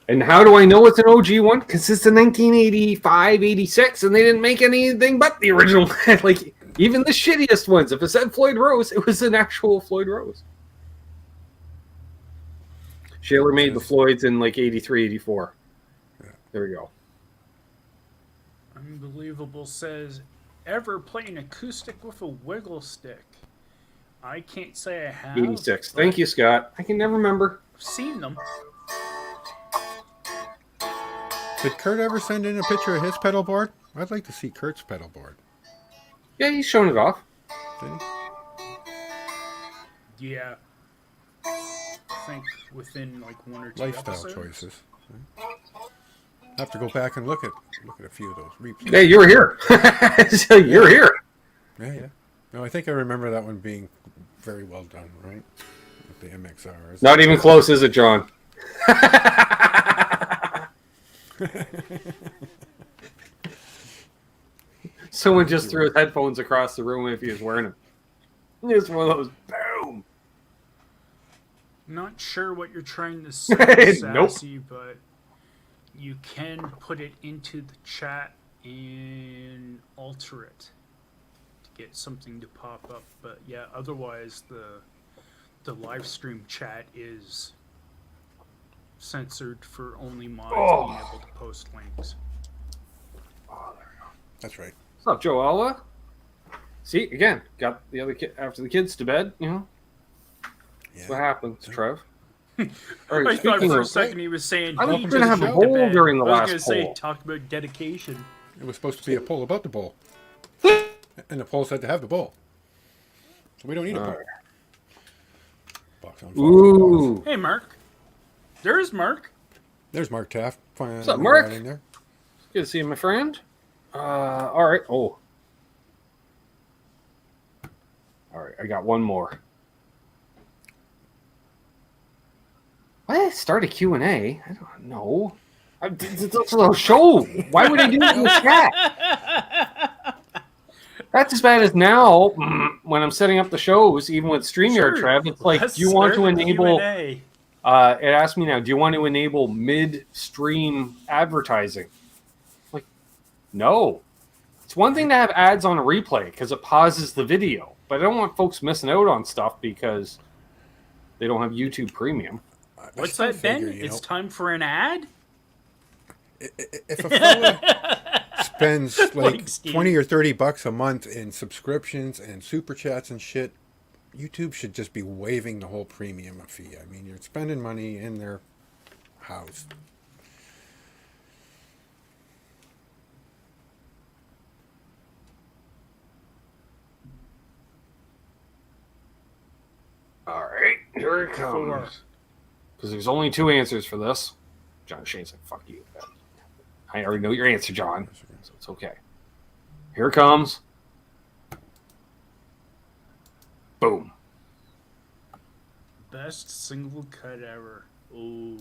And how do I know it's an OG one? Because it's a 1985, 86, and they didn't make anything but the original. Like, even the shittiest ones, if it said Floyd Rose, it was an actual Floyd Rose. Shaler made the Floyds in like 83, 84. Yeah. There we go. Unbelievable says, ever play an acoustic with a wiggle stick? I can't say I have. 86. Thank you, Scott. I can never remember. I've seen them. Did Kurt ever send in a picture of his pedal board? I'd like to see Kurt's pedal board. Yeah, he's shown it off. Did he? Yeah. I think within like one or two Lifestyle episodes. choices. Right? Have to go back and look at a few of those replays. Hey, you're here. So you're here. Yeah. No, I think I remember that one being very well done, right? With the MXRs. Not even close, is it, John? Someone just threw his headphones across the room if he was wearing them. Just one of those. Boom. Not sure what you're trying to say, Nope. Sassy, but you can put it into the chat and alter it to get something to pop up. But yeah, otherwise the live stream chat is censored for only mods being able to post links. That's right. What's up, Joella? See, again, got the other kid after the kids to bed, you know? That's what happens, Trev. All right, I thought speaking for a of, second he was saying I was he gonna just have a went to poll bed. during the I was last gonna say poll. talk about dedication. It was supposed to be a poll about the bowl. And the poll said to have the bowl. So we don't need a poll. Box on ooh. Hey, Mark. There's Mark. There's Mark Taft. What's up, Mark? Right in there. Good to see you, my friend. All right. Oh. All right, I got one more. What? Start a Q&A? I don't know. It's a show. Why would I do it in the chat? That's as bad as now when I'm setting up the shows, even with StreamYard, Sure. Trev. It's like, Let's do you want to start the enable... Q&A. it asked me now, do you want to enable mid-stream advertising? Like, no. It's one thing to have ads on a replay because it pauses the video, but I don't want folks missing out on stuff because they don't have YouTube Premium. What's still that, Ben? figure, It's time for an ad? If a fella spends like Like Steve. 20 or 30 bucks a month in subscriptions and super chats and shit, YouTube should just be waiving the whole premium fee. I mean, you're spending money in their house. All right, here it comes. Because there's only two answers for this. John Shane's like, fuck you. I already know your answer, John. So it's okay. Here it comes. Boom. Best single cut ever. Ooh.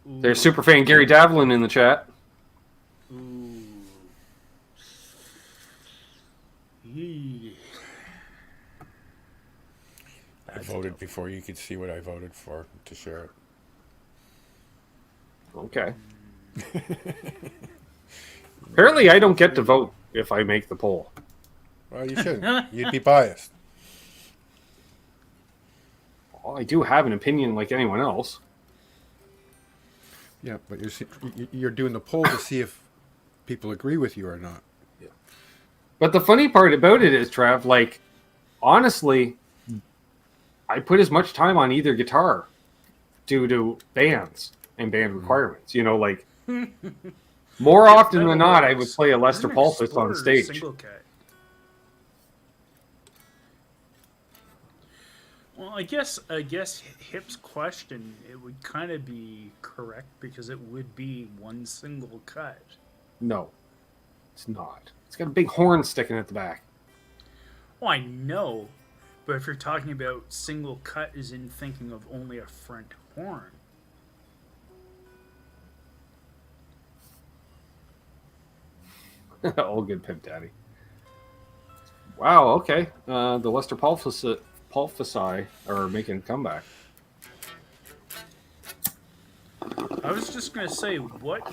There's superfan Gary Davlin in the chat. Ooh. Yee. I voted before you could see what I voted for to share it. Okay. Apparently, I don't get to vote if I make the poll. Well, you shouldn't. You'd be biased. Well, I do have an opinion like anyone else. Yeah, but you're doing the poll to see if people agree with you or not. But the funny part about it is, Trav, like, honestly, I put as much time on either guitar due to bands and band requirements. You know, like, more often than not, I would play a Lester Pulpus on stage. Single cut. Well, I guess Hip's question, it would kind of be correct because it would be one single cut. No, it's not. It's got a big horn sticking at the back. Well, I know, but if you're talking about single cut, is in thinking of only a front horn. All good, Pimp Daddy. Wow, okay. The Lester Pulphusi are making a comeback. I was just going to say, what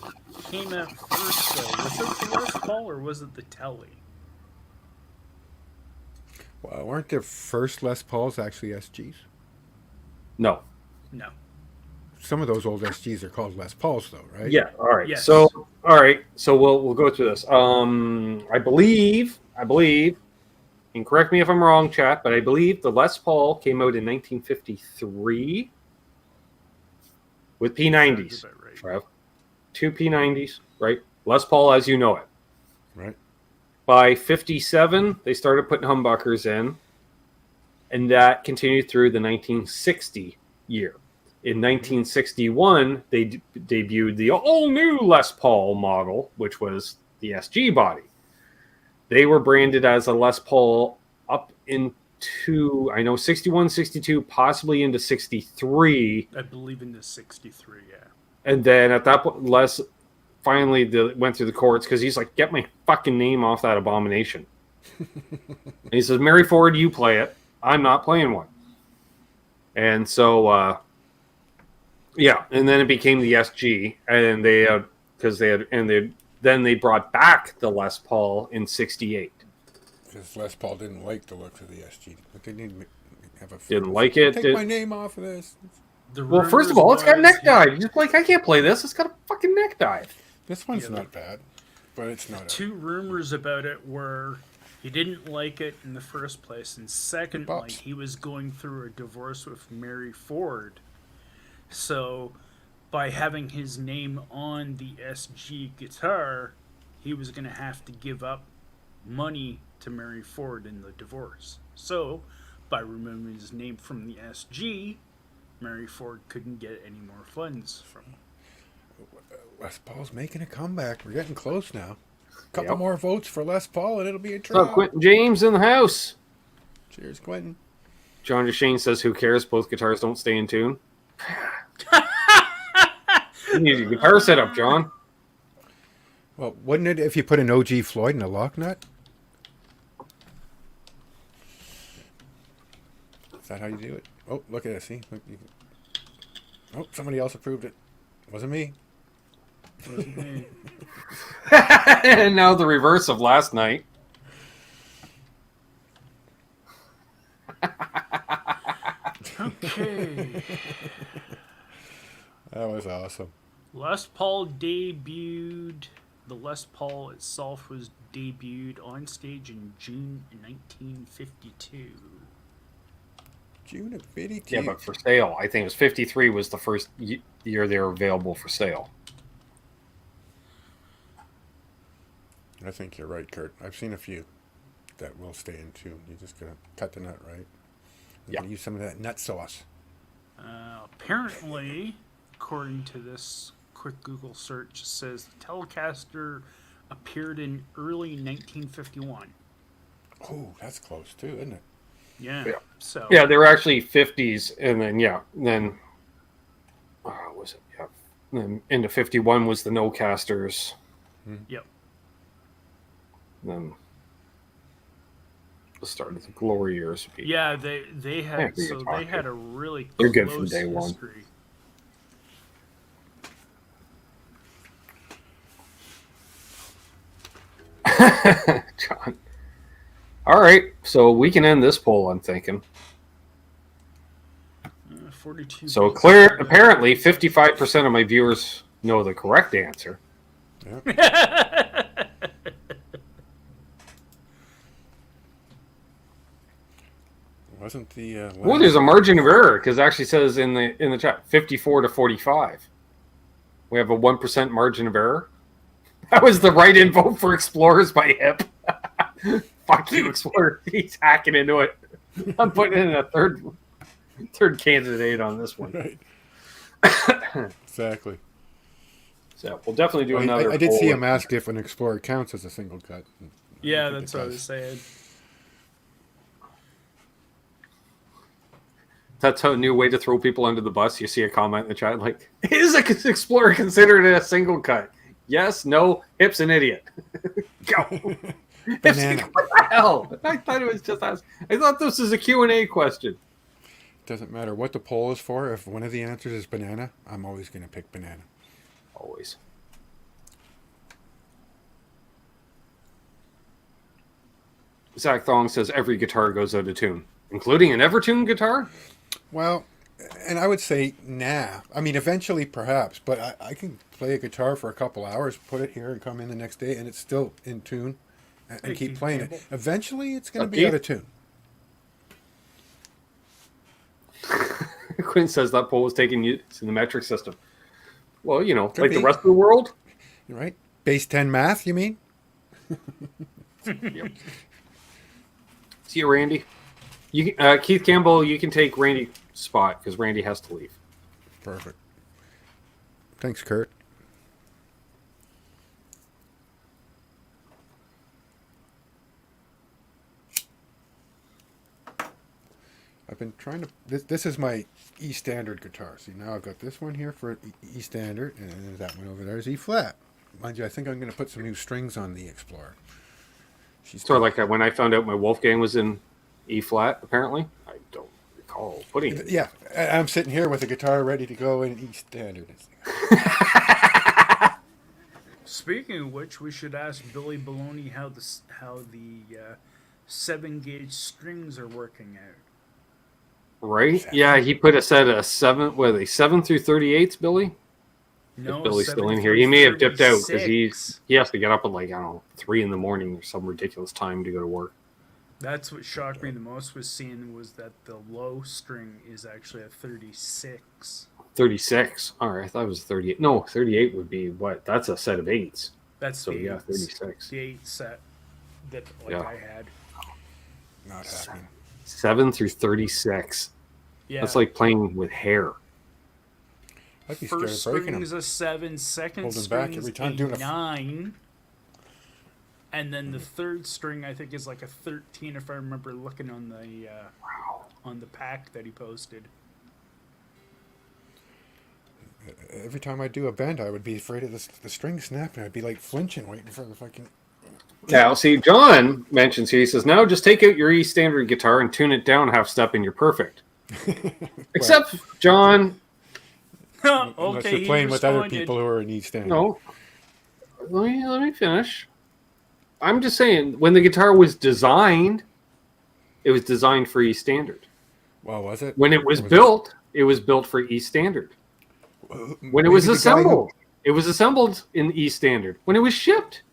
came out first, though? Was it the Les Paul or was it the Telly? Well, weren't their first Les Pauls actually SGs? No. No. Some of those old SGs are called Les Pauls, though, right? Yeah. All right. Yes. So, all right. So we'll go through this. I believe, and correct me if I'm wrong, chat, but I believe the Les Paul came out in 1953 with P90s. Sounds about right. Trev. Two P90s, right? Les Paul as you know it. Right. By 57, they started putting humbuckers in. And that continued through the 1960 year. In 1961, they debuted the all-new Les Paul model, which was the SG body. They were branded as a Les Paul up into, I know, 61, 62, possibly into 63. I believe in the 63, yeah. And then at that point, Les finally went through the courts because he's like, get my fucking name off that abomination. And he says, Mary Ford, you play it. I'm not playing one. And so, yeah, and then it became the SG, and then they brought back the Les Paul in '68. Because Les Paul didn't like the look of the SG, but they didn't have a. Didn't like it. Take my name off of this. Well, first of all, it's got neck dive. You're like, I can't play this. It's got a fucking neck dive. This one's not bad, but it's not. Two rumors about it were he didn't like it in the first place, and secondly, he was going through a divorce with Mary Ford. So, by having his name on the SG guitar, he was going to have to give up money to Mary Ford in the divorce. So, by removing his name from the SG, Mary Ford couldn't get any more funds from him. Les Paul's making a comeback. We're getting close now. A couple more votes for Les Paul, and it'll be a draw. What's up, Quentin James in the house? Cheers, Quentin. John DeShane says, who cares? Both guitars don't stay in tune. You need your guitar set up, John. Well, wouldn't it if you put an OG Floyd in a lock nut? Is that how you do it? Oh, look at it. See? Look, oh, somebody else approved it. Wasn't me. And now the reverse of last night. Okay. That was awesome. Les Paul debuted. The Les Paul itself was debuted on stage in June 1952. June of 52. Yeah, but for sale. I think it was 53 was the first year they were available for sale. I think you're right, Kurt. I've seen a few that will stay in tune. You just gotta cut the nut right. Yeah. Use some of that nut sauce. Apparently, according to this quick Google search, it says the Telecaster appeared in early 1951. Oh, that's close too, isn't it? Yeah. Yeah. So. Yeah, they were actually 50s, and then was it? Yeah. Then into 51 was the No-Casters. Yep. Then the start of the glory years. Yeah, they had they had a really They're close good from day one. history. John. All right, so we can end this poll, I'm thinking. 42. So apparently 55% of my viewers know the correct answer. Yeah. Wasn't the Well, there's a margin of error because it actually says in the chat 54 to 45. We have a 1% margin of error. That was the right vote for Explorers by Hip. Fuck you, Explorer. He's hacking into it. I'm putting in a third candidate on this one. Right. Exactly. So we'll definitely do another. I did see poll. him ask if an Explorer counts as a single cut. Yeah, that's what I was saying. That's a new way to throw people under the bus. You see a comment in the chat like, is an Explorer considered a single cut? Yes, no, Hip's an idiot. Go. Hip's like, what the hell? I thought it was just us. I thought this was a Q&A question. Doesn't matter what the poll is for. If one of the answers is banana, I'm always going to pick banana. Always. Zach Thong says every guitar goes out of tune, including an Evertune guitar? Well, and I would say, nah. I mean, eventually, perhaps, but I can play a guitar for a couple hours, put it here, and come in the next day, and it's still in tune, and keep playing it. Eventually, it's going to be out of tune. Quinn says that poll was taken in the metric system. Well, you know, Could like be. the rest of the world. You're right. Base 10 math, you mean? Yep. See you, Randy. You, Keith Campbell, you can take Randy's spot because Randy has to leave. Perfect. Thanks, Kurt. I've been trying to. This is my E standard guitar. See, now I've got this one here for E standard, and then that one over there is E flat. Mind you, I think I'm going to put some new strings on the Explorer. She's Sort of like when I found out my Wolfgang was in E flat. Apparently, I don't recall putting it. Yeah, I'm sitting here with a guitar ready to go in E standard. Speaking of which, we should ask Billy Baloney how the 7-gauge strings are working out. Right? Yeah, he put a set of 7. What are they? 7 through 38s, Billy. No, If Billy's 7 still in through here, he may have dipped out because 36. he has to get up at like, I don't know, 3 in the morning or some ridiculous time to go to work. That's what shocked me the most was seeing was that the low string is actually a 36. 36. All right, I thought it was 38. No, 38 would be what? That's a set of 8s. That's So the yeah, eights. 36. The 8 set that Yeah. I had. Not happening. 7 through 36. Yeah. That's like playing with hair. I'd be scared First of breaking string's them. a 7, second Holding back string's every time a doing a 9, and then the third string I think is like a 13 if I remember looking on the pack that he posted. Every time I do a bend, I would be afraid of the string snapping. I'd be like flinching, waiting for the fucking. Now, see, John mentions here, he says, now just take out your E standard guitar and tune it down half step and you're perfect. Except, John, Unless Okay, you're he playing with other responded. people who are in E standard. no. Let me finish. I'm just saying, when the guitar was designed, it was designed for E standard. Well, was it? When it was Or built, it was built for E standard. When it was Maybe the guy who- assembled, it was assembled in E standard. When it was shipped,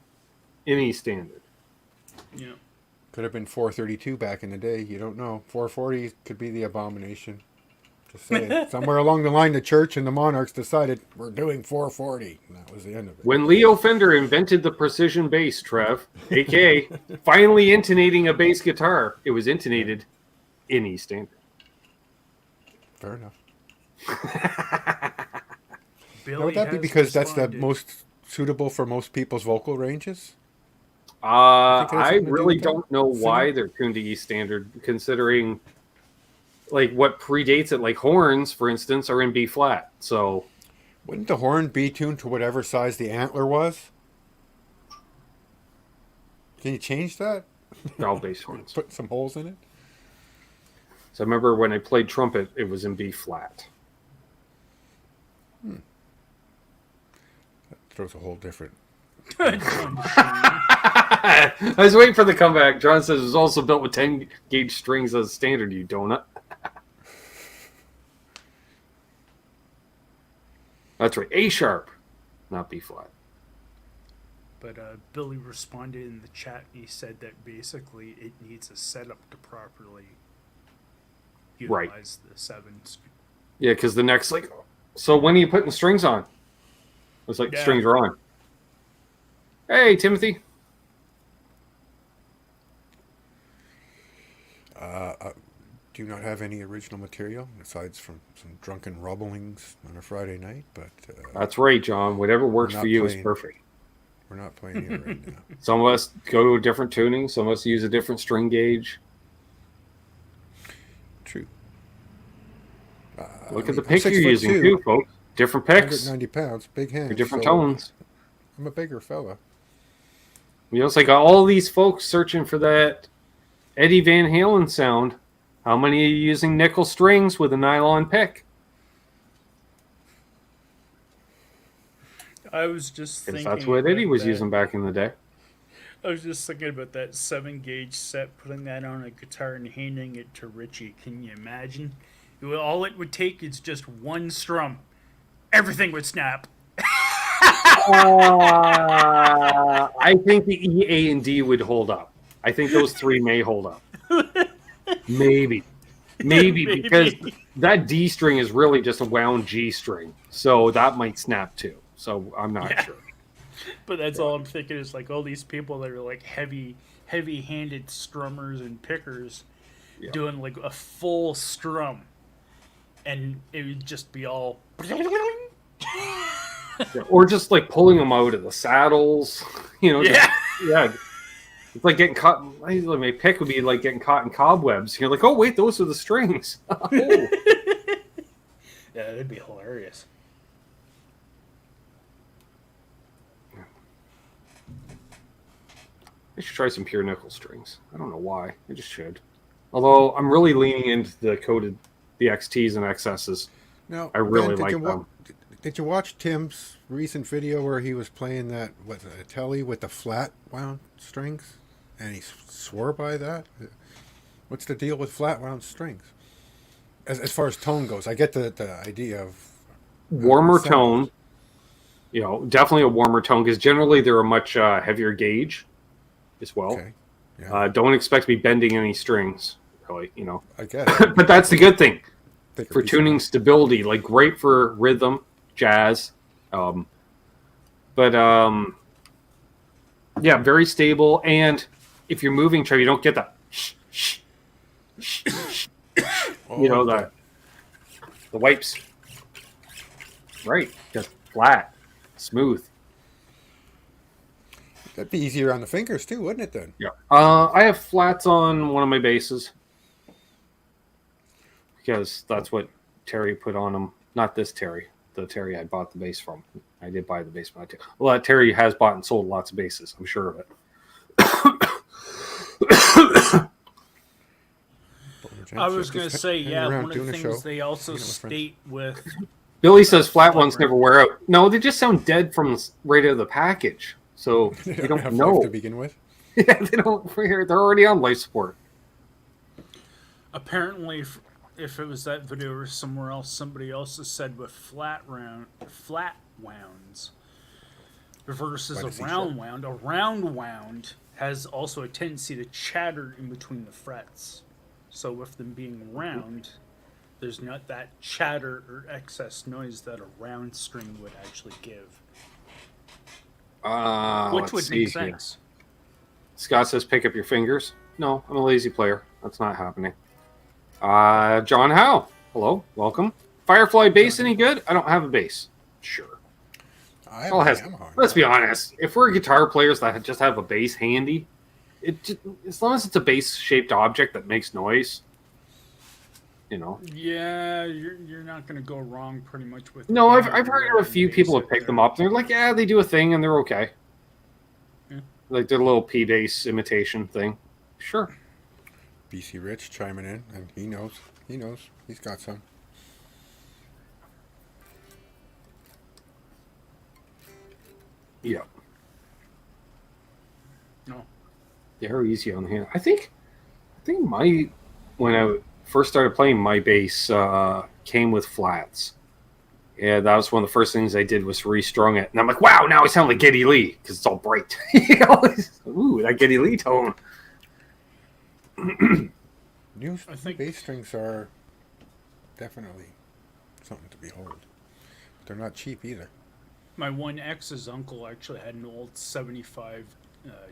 in E standard. Yeah. Could have been 432 back in the day. You don't know. 440 could be the abomination. Just saying. Somewhere along the line, the church and the monarchs decided we're doing 440. And that was the end of it. When Leo Fender invented the precision bass, Trev, aka finally intonating a bass guitar, it was intonated in E standard. Fair enough. Billy Now, would that be has because that's the responded. most suitable for most people's vocal ranges? think it has I something to do really with that? don't know why they're tuned to E standard, considering like what predates it, like horns, for instance, are in B flat. So Wouldn't the horn be tuned to whatever size the antler was? Can you change that? valve bass horns. Put some holes in it? So I remember when I played trumpet, it was in B flat. That throws a whole different. I was waiting for the comeback. John says it was also built with 10 gauge strings as standard, you donut. That's right. A sharp, not B flat. But Billy responded in the chat. He said that basically it needs a setup to properly Right. utilize the 7s. Yeah, because the next, like, so when are you putting strings on? It's like Yeah. strings are on. Hey, Timothy. Do not have any original material aside from some drunken rumblings on a Friday night, but That's right, John. Whatever works not for you is playing. perfect. we're not playing it right now. Some of us go to a different tuning. Some of us use a different string gauge. True. Look I at the mean, I'm pick you're 6'2", using, too, folks. Different picks. 190 pounds, big hands. For different so tones. I'm a bigger fella. You know, it's like all these folks searching for that Eddie Van Halen sound. How many are you using nickel strings with a nylon pick? I was just Because thinking. that's what Eddie about was that. using back in the day. I was just thinking about that 7-gauge set, putting that on a guitar and handing it to Richie. Can you imagine? All it would take is just one strum. Everything would snap. I think the E, A, and D would hold up. I think those three may hold up. Maybe. Maybe, because that D string is really just a wound G string. So that might snap too. So I'm not sure. But that's all I'm thinking is like all these people that are like heavy-handed strummers and pickers. Yeah. doing like a full strum, and it would just be all. Yeah, or just like pulling them out of the saddles, Yeah. yeah. It's like getting caught. My pick would be like getting caught in cobwebs. You're like, oh wait, those are the strings. Oh. Yeah, that'd be hilarious. I should try some pure nickel strings. I don't know why. I just should. Although I'm really leaning into the XTs and XSs. Now, I really Ben, like them. Did you watch Tim's recent video where he was playing that, what's it, a telly with the flat wound strings? And he swore by that? What's the deal with flat wound strings? As far as tone goes, I get the idea of... Warmer sound. tone. Definitely a warmer tone, because generally they're a much heavier gauge as well. Okay. Yeah. Don't expect to be bending any strings, really, I guess. But that's the good thing. Thicker For piece of tuning wood. stability, like great for rhythm, jazz. Yeah, very stable. And if you're moving, Trev, you don't get that. Oh, The wipes. Right, just flat, smooth. That'd be easier on the fingers too, wouldn't it then? Yeah. I have flats on one of my basses because that's what Terry put on them. Not this Terry. The Terry I bought the bass from. I did buy the bass from that. Well, Terry has bought and sold lots of basses. I'm sure of it. I was going to say, hanging yeah, around one of the doing a things show, they also hanging out with friends. state with. Billy says flat ones never wear out. No, they just sound dead from right out of the package. So They you don't don't have know. life to begin with. Yeah, they don't. They're already on life support. Apparently, if it was that video or somewhere else, somebody else has said with flat wounds versus Quite a a round wound has also a tendency to chatter in between the frets. So with them being round, there's not that chatter or excess noise that a round string would actually give. Which would make sense. Scott says, pick up your fingers. No, I'm a lazy player. That's not happening. John Howe. Hello. Welcome. Firefly bass any good? I don't have a bass. Sure. I have Well, a Yamaha. let's be honest. If we're guitar players that just have a bass handy, as long as it's a bass-shaped object that makes noise, Yeah, you're not going to go wrong pretty much with. No, I've heard of a few people have picked them up. And they're like, yeah, they do a thing and they're okay. Yeah. Like their little P bass imitation thing. Sure. BC Rich chiming in, and he knows. He's got some. Yeah. No. They're easy on the hand. I think when I first started playing, my bass came with flats. Yeah, that was one of the first things I did was restrung it. And I'm like, wow, now I sound like Geddy Lee because it's all bright. Ooh, that Geddy Lee tone. New I think- bass strings are definitely something to behold. But they're not cheap either. My one ex's uncle actually had an old 75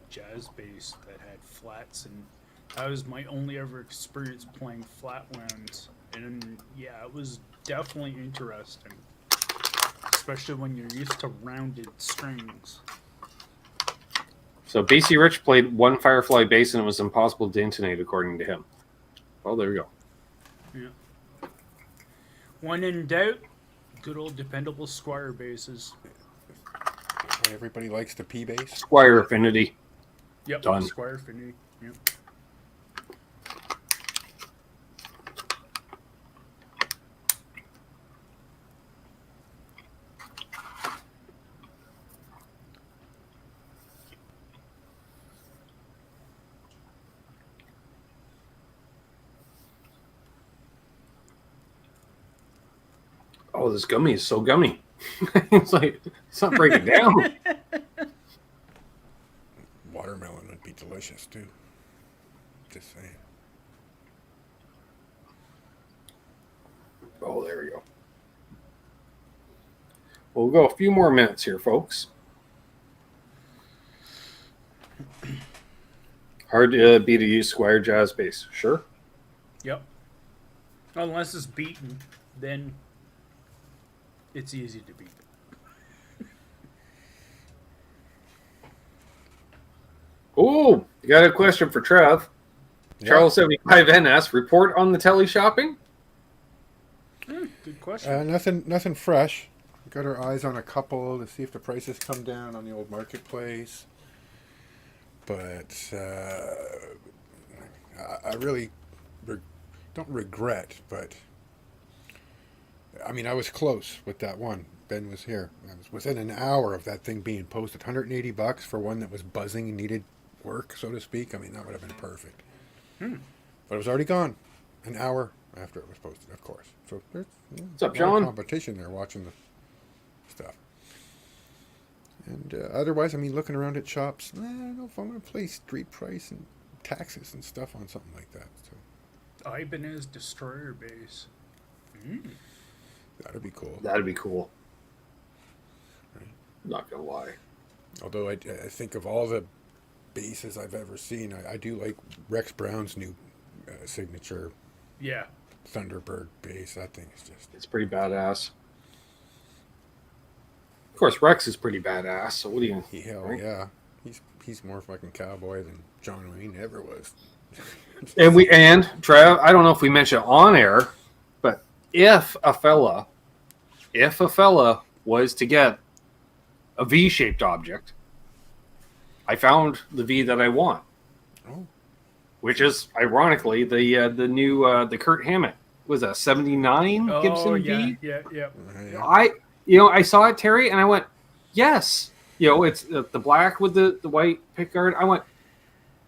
jazz bass that had flats, and that was my only ever experience playing flat wounds. And yeah, it was definitely interesting, especially when you're used to rounded strings. So BC Rich played one Firefly bass and it was impossible to intonate according to him. Well, there we go. Yeah. When in doubt, good old dependable Squire basses. Everybody likes the P bass. Squire Affinity. Yep, Done. Squire Finney. Yep. Oh, this gummy is so gummy. It's not breaking down. Watermelon would be delicious too. Just saying. Oh, there we go. We'll go a few more minutes here, folks. Hard to beat a used Squire jazz bass. Sure. Unless it's beaten, then it's easy to beat. Oh, you got a question for Trev. Yeah. Charles 75 NS, report on the telly shopping? Good question. Nothing fresh. Got our eyes on a couple to see if the prices come down on the old marketplace. But I really don't regret, but I mean, I was close with that one. Ben was here. I was within an hour of that thing being posted. $180 for one that was buzzing and needed work, so to speak. I mean, that would have been perfect. But it was already gone an hour after it was posted, of course. So there's What's up, a lot of John? competition there watching the stuff. And otherwise, I mean, looking around at shops, I don't know if I'm going to play street price and taxes and stuff on something like that. So Ibanez Destroyer Base. that'd be cool. That'd be cool. Not gonna lie. Although I think of all the bases I've ever seen, I do like Rex Brown's new signature Yeah. Thunderbird bass. That thing is just... It's pretty badass. Of course, Rex is pretty badass, so what are you gonna... Hell right? yeah. He's more fucking cowboy than John Wayne ever was. And Trev, I don't know if we mentioned on air, but if a fella was to get a V-shaped object, I found the V that I want. Oh. Which is ironically the new the Kurt Hammett was a 79 Gibson V. Yeah. I saw it, Terry, and I went, yes. It's the black with the white pickguard. I went,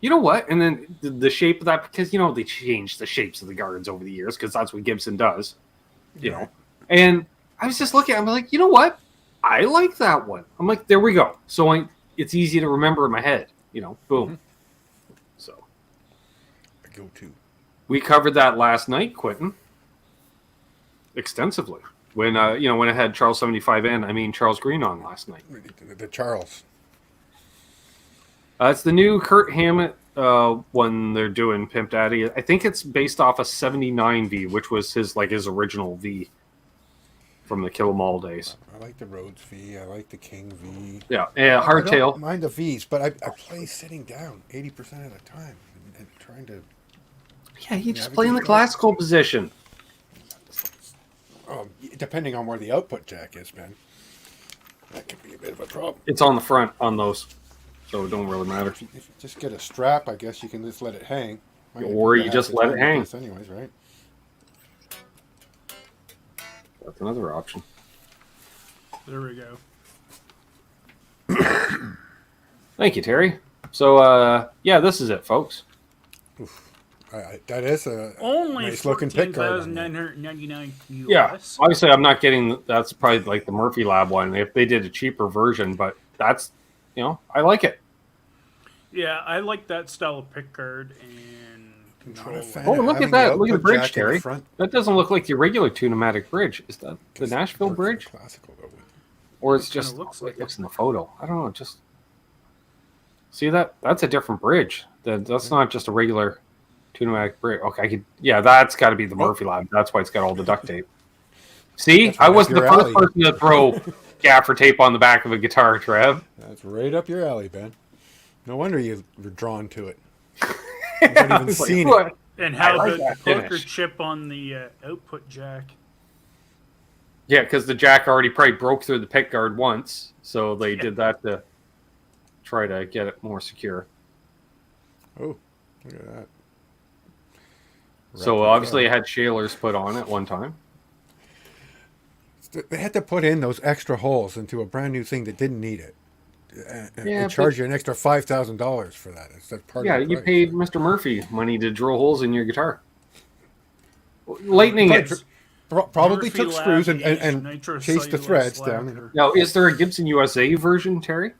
you know what? And then the shape of that, because they changed the shapes of the guards over the years, because that's what Gibson does. You know, and I was just looking. I'm like, you know what? I like that one. I'm like, there we go. So it's easy to remember in my head. Boom. Mm-hmm. So A go-to. we covered that last night, Quentin, extensively. When when I had Charles 75N, I mean Charles Green on last night. The Charles. It's the new Kurt Hammett one they're doing, Pimp Daddy. I think it's based off a 79 V, which was his original V from the Kill 'Em All days. I like the Rhodes V. I like the King V. Yeah, I hardtail. don't mind the Vs, but I play sitting down 80% of the time and trying to... Yeah, you just play in the classical position. Depending on where the output jack is, man. That could be a bit of a problem. It's on the front on those, so it don't really matter. If you just get a strap, I guess you can just let it hang. Or you just let it hang. Anyways, right? That's another option. There we go. Thank you, Terry. So, this is it, folks. That is a Only nice looking pick guard. $14,999 US. Yeah, obviously I'm not getting, that's probably like the Murphy Lab one, if they did a cheaper version, but that's, I like it. Yeah, I like that style of pick guard and control. Oh, look at that. Look at the bridge, Terry. That doesn't look like the regular Tune-O-Matic bridge. Is that the Nashville bridge? Classical, though. Or it's just, looks it looks in the photo. I don't know, just... See that? That's a different bridge. That's not just a regular Tune-O-Matic bridge. Okay, that's got to be the Murphy Lab. That's why it's got all the duct tape. See? I wasn't the first person to throw gaffer tape on the back of a guitar, Trev. That's right up your alley, Ben. No wonder you were drawn to it. You haven't even seen it. And how like about that the poker finish. chip on the output jack? Yeah, because the jack already probably broke through the pick guard once, so they did that to try to get it more secure. Oh, look at that. So obviously it had Shalers put on at one time. They had to put in those extra holes into a brand new thing that didn't need it. And charge you an extra $5,000 for that. That's part of the price. You paid Mr. Murphy money to drill holes in your guitar. Lightning it. Probably Murphy took screws and chased the threads down. Now, is there a Gibson USA version, Terry?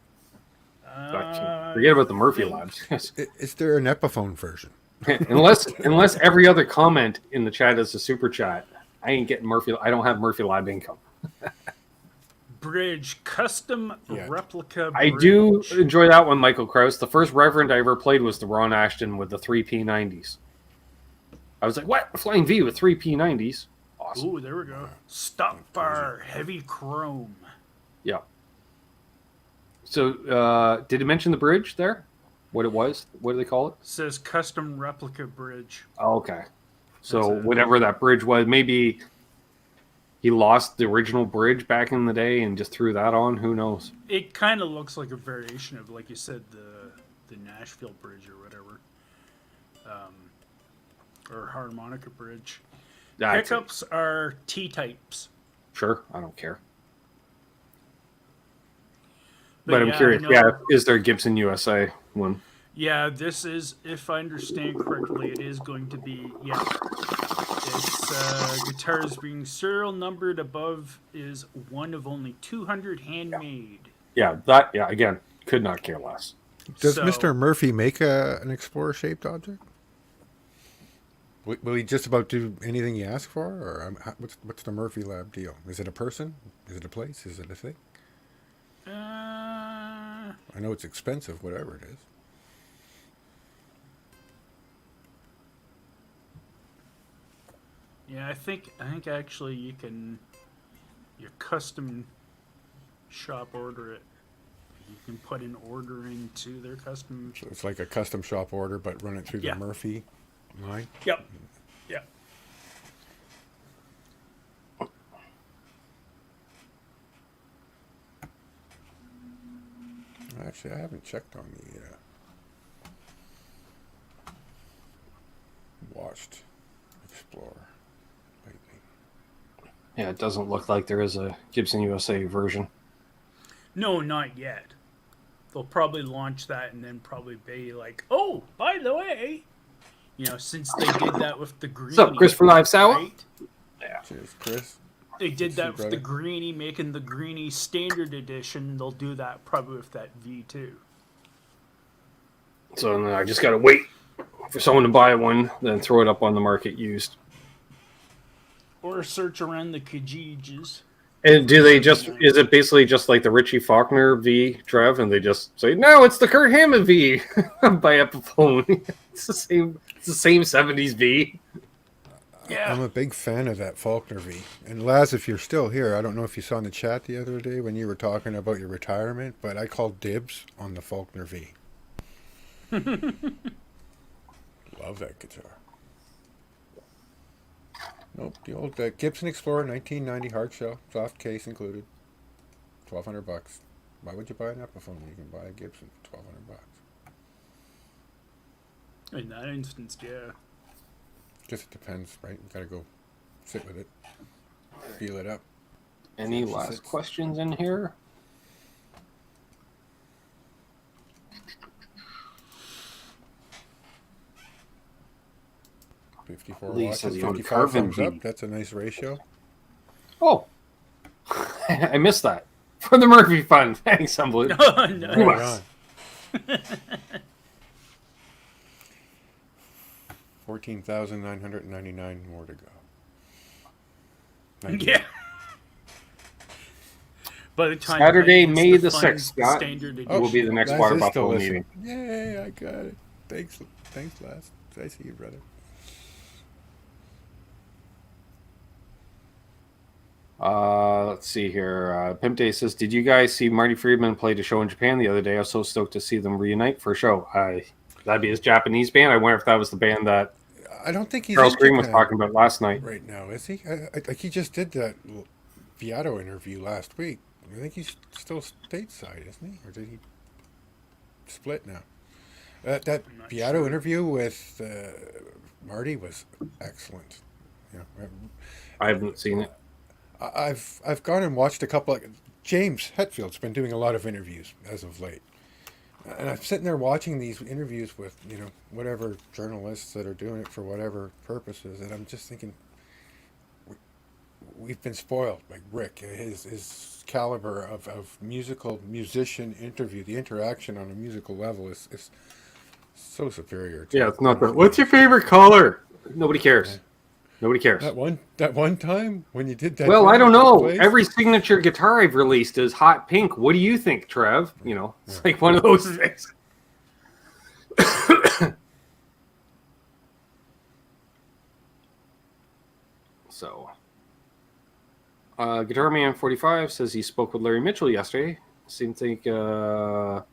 Forget about the Murphy Labs. Is there an Epiphone version? unless every other comment in the chat is a super chat, I ain't getting Murphy. I don't have Murphy Lab income. Bridge, custom replica bridge. I do enjoy that one, Michael Krause. The first Reverend I ever played was the Ron Ashton with the 3 P90s. I was like, what? A flying V with 3 P90s. Awesome. Ooh, there we go. Stop bar, heavy chrome. Yeah. So, did it mention the bridge there? What it was? What do they call it? Says custom replica bridge. Oh, okay. So That's it. whatever that bridge was, maybe he lost the original bridge back in the day and just threw that on. Who knows? It kind of looks like a variation of, like you said, the Nashville bridge or whatever, or harmonica bridge. That's it. Pickups are T-types. Sure, I don't care. But I'm yeah, curious. no. Yeah, is there a Gibson USA one? Yeah, this is, if I understand correctly, it is going to be, yeah. It's guitars being serial numbered above is one of only 200 handmade. Yeah, that. Yeah, again, could not care less. Does So- Mr. Murphy make an Explorer-shaped object? Will he just about do anything you ask for, or what's the Murphy Lab deal? Is it a person? Is it a place? Is it a thing? I know it's expensive, whatever it is. Yeah, I think actually you custom shop order it. You can put an order into their custom. So it's like a custom shop order, but run it through Yeah. the Murphy line. Yep. Yeah. Actually, I haven't checked on the watched Explorer lately. Yeah, it doesn't look like there is a Gibson USA version. No, not yet. They'll probably launch that and then probably be like, oh, by the way, since they did that with the Greenie. What's up, Christopher Live Sour? right? Cheers, Chris. They did that with the brother. Greenie, making the Greenie standard edition. They'll do that probably with that V2. So then I just got to wait for someone to buy one, then throw it up on the market used. Or search around the Kijiges. And do they just, is it basically just like the Richie Faulkner V, Trev, and they just say, no, it's the Kurt Hammond V by Epiphone. It's the same 70s V. Yeah. I'm a big fan of that Faulkner V. And Laz, if you're still here, I don't know if you saw in the chat the other day when you were talking about your retirement, but I called dibs on the Faulkner V. Love that guitar. Nope, the old Gibson Explorer 1990 hard shell, soft case included. $1,200. Why would you buy an Epiphone when you can buy a Gibson for $1,200? In that instance, yeah. Guess it depends, right? You gotta go sit with it, feel it up. Any last questions in here? $54 Lee watches, says he owned 55 Carbon thumbs up. V. That's a nice ratio. Oh, I missed that. For the Murphy Fund. Thanks, unbelievable. Oh, no. Right on. 14,999 more to go. Yeah. By the time Saturday, Mike May gets the fun 6th, Scott. standard Oh, will be the next Laz Water is still Buffalo listening. meeting. Yay, I got it. Thanks, Laz. I see you, brother. Let's see here. Pimp Day says, did you guys see Marty Friedman played a show in Japan the other day? I was so stoked to see them reunite for a show. That'd be his Japanese band. I wonder if that was the band that I don't think he's Charles in Green was Japan talking about last night. right now, is he? Like he just did that Viato interview last week. I think he's still stateside, isn't he? Or did he split now? That I'm not Beato sure. interview with Marty was excellent. You know, I haven't seen it. I've gone and watched a couple. James Hetfield's been doing a lot of interviews as of late, and I'm sitting there watching these interviews with whatever journalists that are doing it for whatever purposes, and I'm just thinking we've been spoiled by Rick. His caliber of musician interview, the interaction on a musical level is so superior. Yeah, it's not the. What's your favorite color? Nobody cares. Nobody cares. That one time when you did that. Well, I don't video know. place, Every signature guitar I've released is hot pink. What do you think, Trev? It's like one of those things. So, Guitar Man 45 says he spoke with Larry Mitchell yesterday. Seemed to think the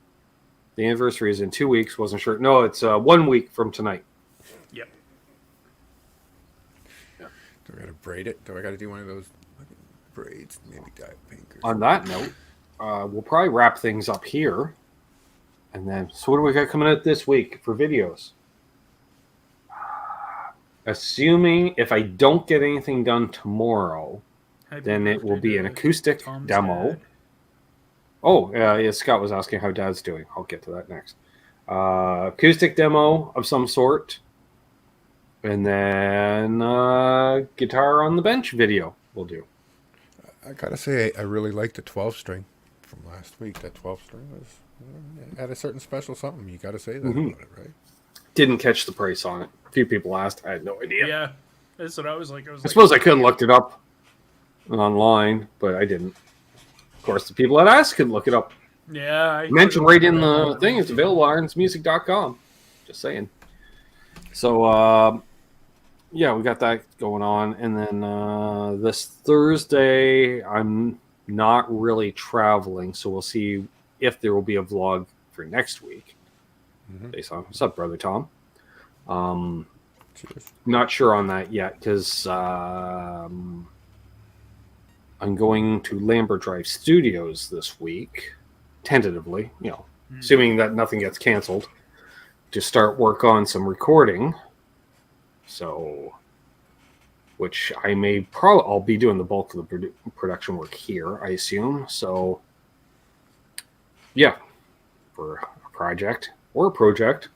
anniversary is in 2 weeks. Wasn't sure. No, it's 1 week from tonight. Yep. Do I got to braid it? Do I got to do one of those braids? Maybe dye it pink or On that note, we'll probably wrap things up here. And then, so what do we got coming out this week for videos? Assuming if I don't get anything done tomorrow, then it will be an acoustic Tom's demo. dad. Oh, yeah, Scott was asking how Dad's doing. I'll get to that next. Acoustic demo of some sort. And then guitar on the bench video we'll do. I gotta say, I really liked the 12 string from last week. That 12 string was had a certain special something. You gotta say that about it, right? Didn't catch the price on it. A few people asked. I had no idea. Yeah, that's what I was like. I suppose I could have looked it up online, but I didn't. Of course, the people that asked could look it up. Yeah, I Mentioned right in the thing. It's available at ironsmusic.com. Just saying. So, yeah, we got that going on. And then this Thursday, I'm not really traveling, so we'll see if there will be a vlog for next week. Based on what's up, brother Tom? Not sure on that yet because I'm going to Lambert Drive Studios this week, tentatively. Assuming that nothing gets canceled, to start work on some recording. So, which I may I'll be doing the bulk of the production work here, I assume. So, yeah, for a project or a project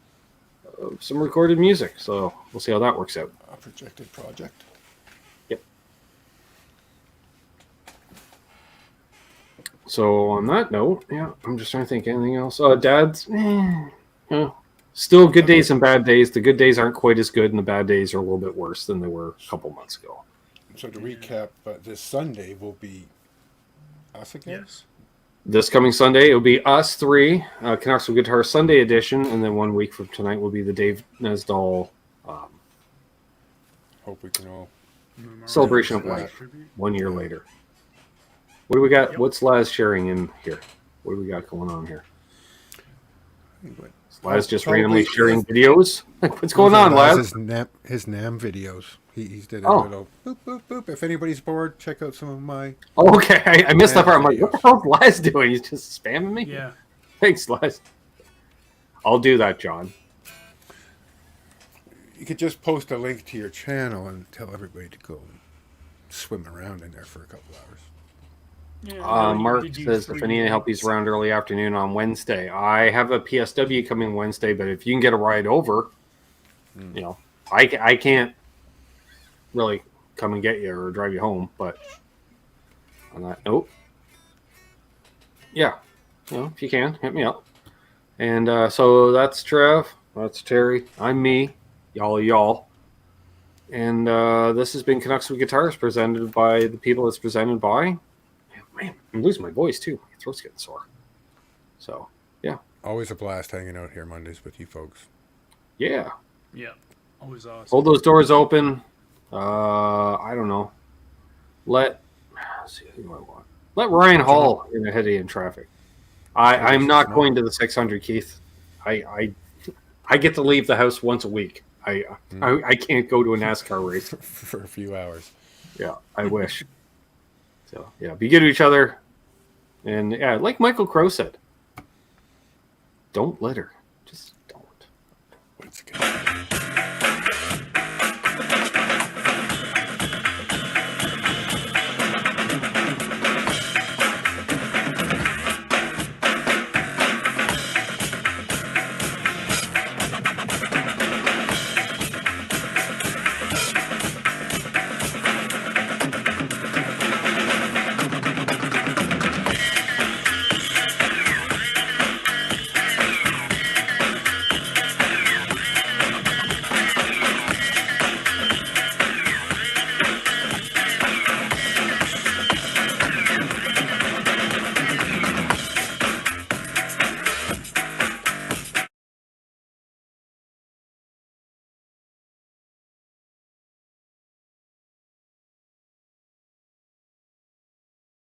of some recorded music. So we'll see how that works out. A projected project. Yep. So on that note, yeah, I'm just trying to think anything else. Dad's, still good days and bad days. The good days aren't quite as good, and the bad days are a little bit worse than they were a couple months ago. So to recap, this Sunday will be us again? Yes. This coming Sunday, it'll be us three, Canucks Guitar Sunday edition, and then 1 week from tonight will be the Dave Nesdal Hope we can all. Celebration of Life, 1 year later. What do we got? Yep. What's Laz sharing in here? What do we got going on here? Is Laz just randomly sharing videos? What's going on, Laz? His NAM videos. He's did a Oh. little boop, boop, boop. If anybody's bored, check out some of my. Oh, okay, I missed that part. I'm like, videos. what the hell is Laz doing? He's just spamming me? Yeah. Thanks, Laz. I'll do that, John. You could just post a link to your channel and tell everybody to go and swim around in there for a couple hours. Yeah, Mark did you says if I need any help, he's 3 around early afternoon on Wednesday. I have a PSW coming Wednesday, but if you can get a ride over, I can't really come and get you or drive you home. But on that note, yeah, if you can, hit me up. And so that's Trev, that's Terry, I'm me, y'all. And this has been Canucks with Guitars, presented by the people it's presented by. Man, I'm losing my voice too. My throat's getting sore. So, yeah. Always a blast hanging out here Mondays with you folks. Yeah. Yeah. Always awesome. Hold those doors open. I don't know. Let's see, who do I want? Let Ryan Hall in ahead of you in traffic. I'm not going to the 600, Keith. I get to leave the house once a week. I can't go to a NASCAR race. For a few hours. Yeah, I wish. So, yeah, be good to each other. And, yeah, like Michael Crow said, don't litter. Just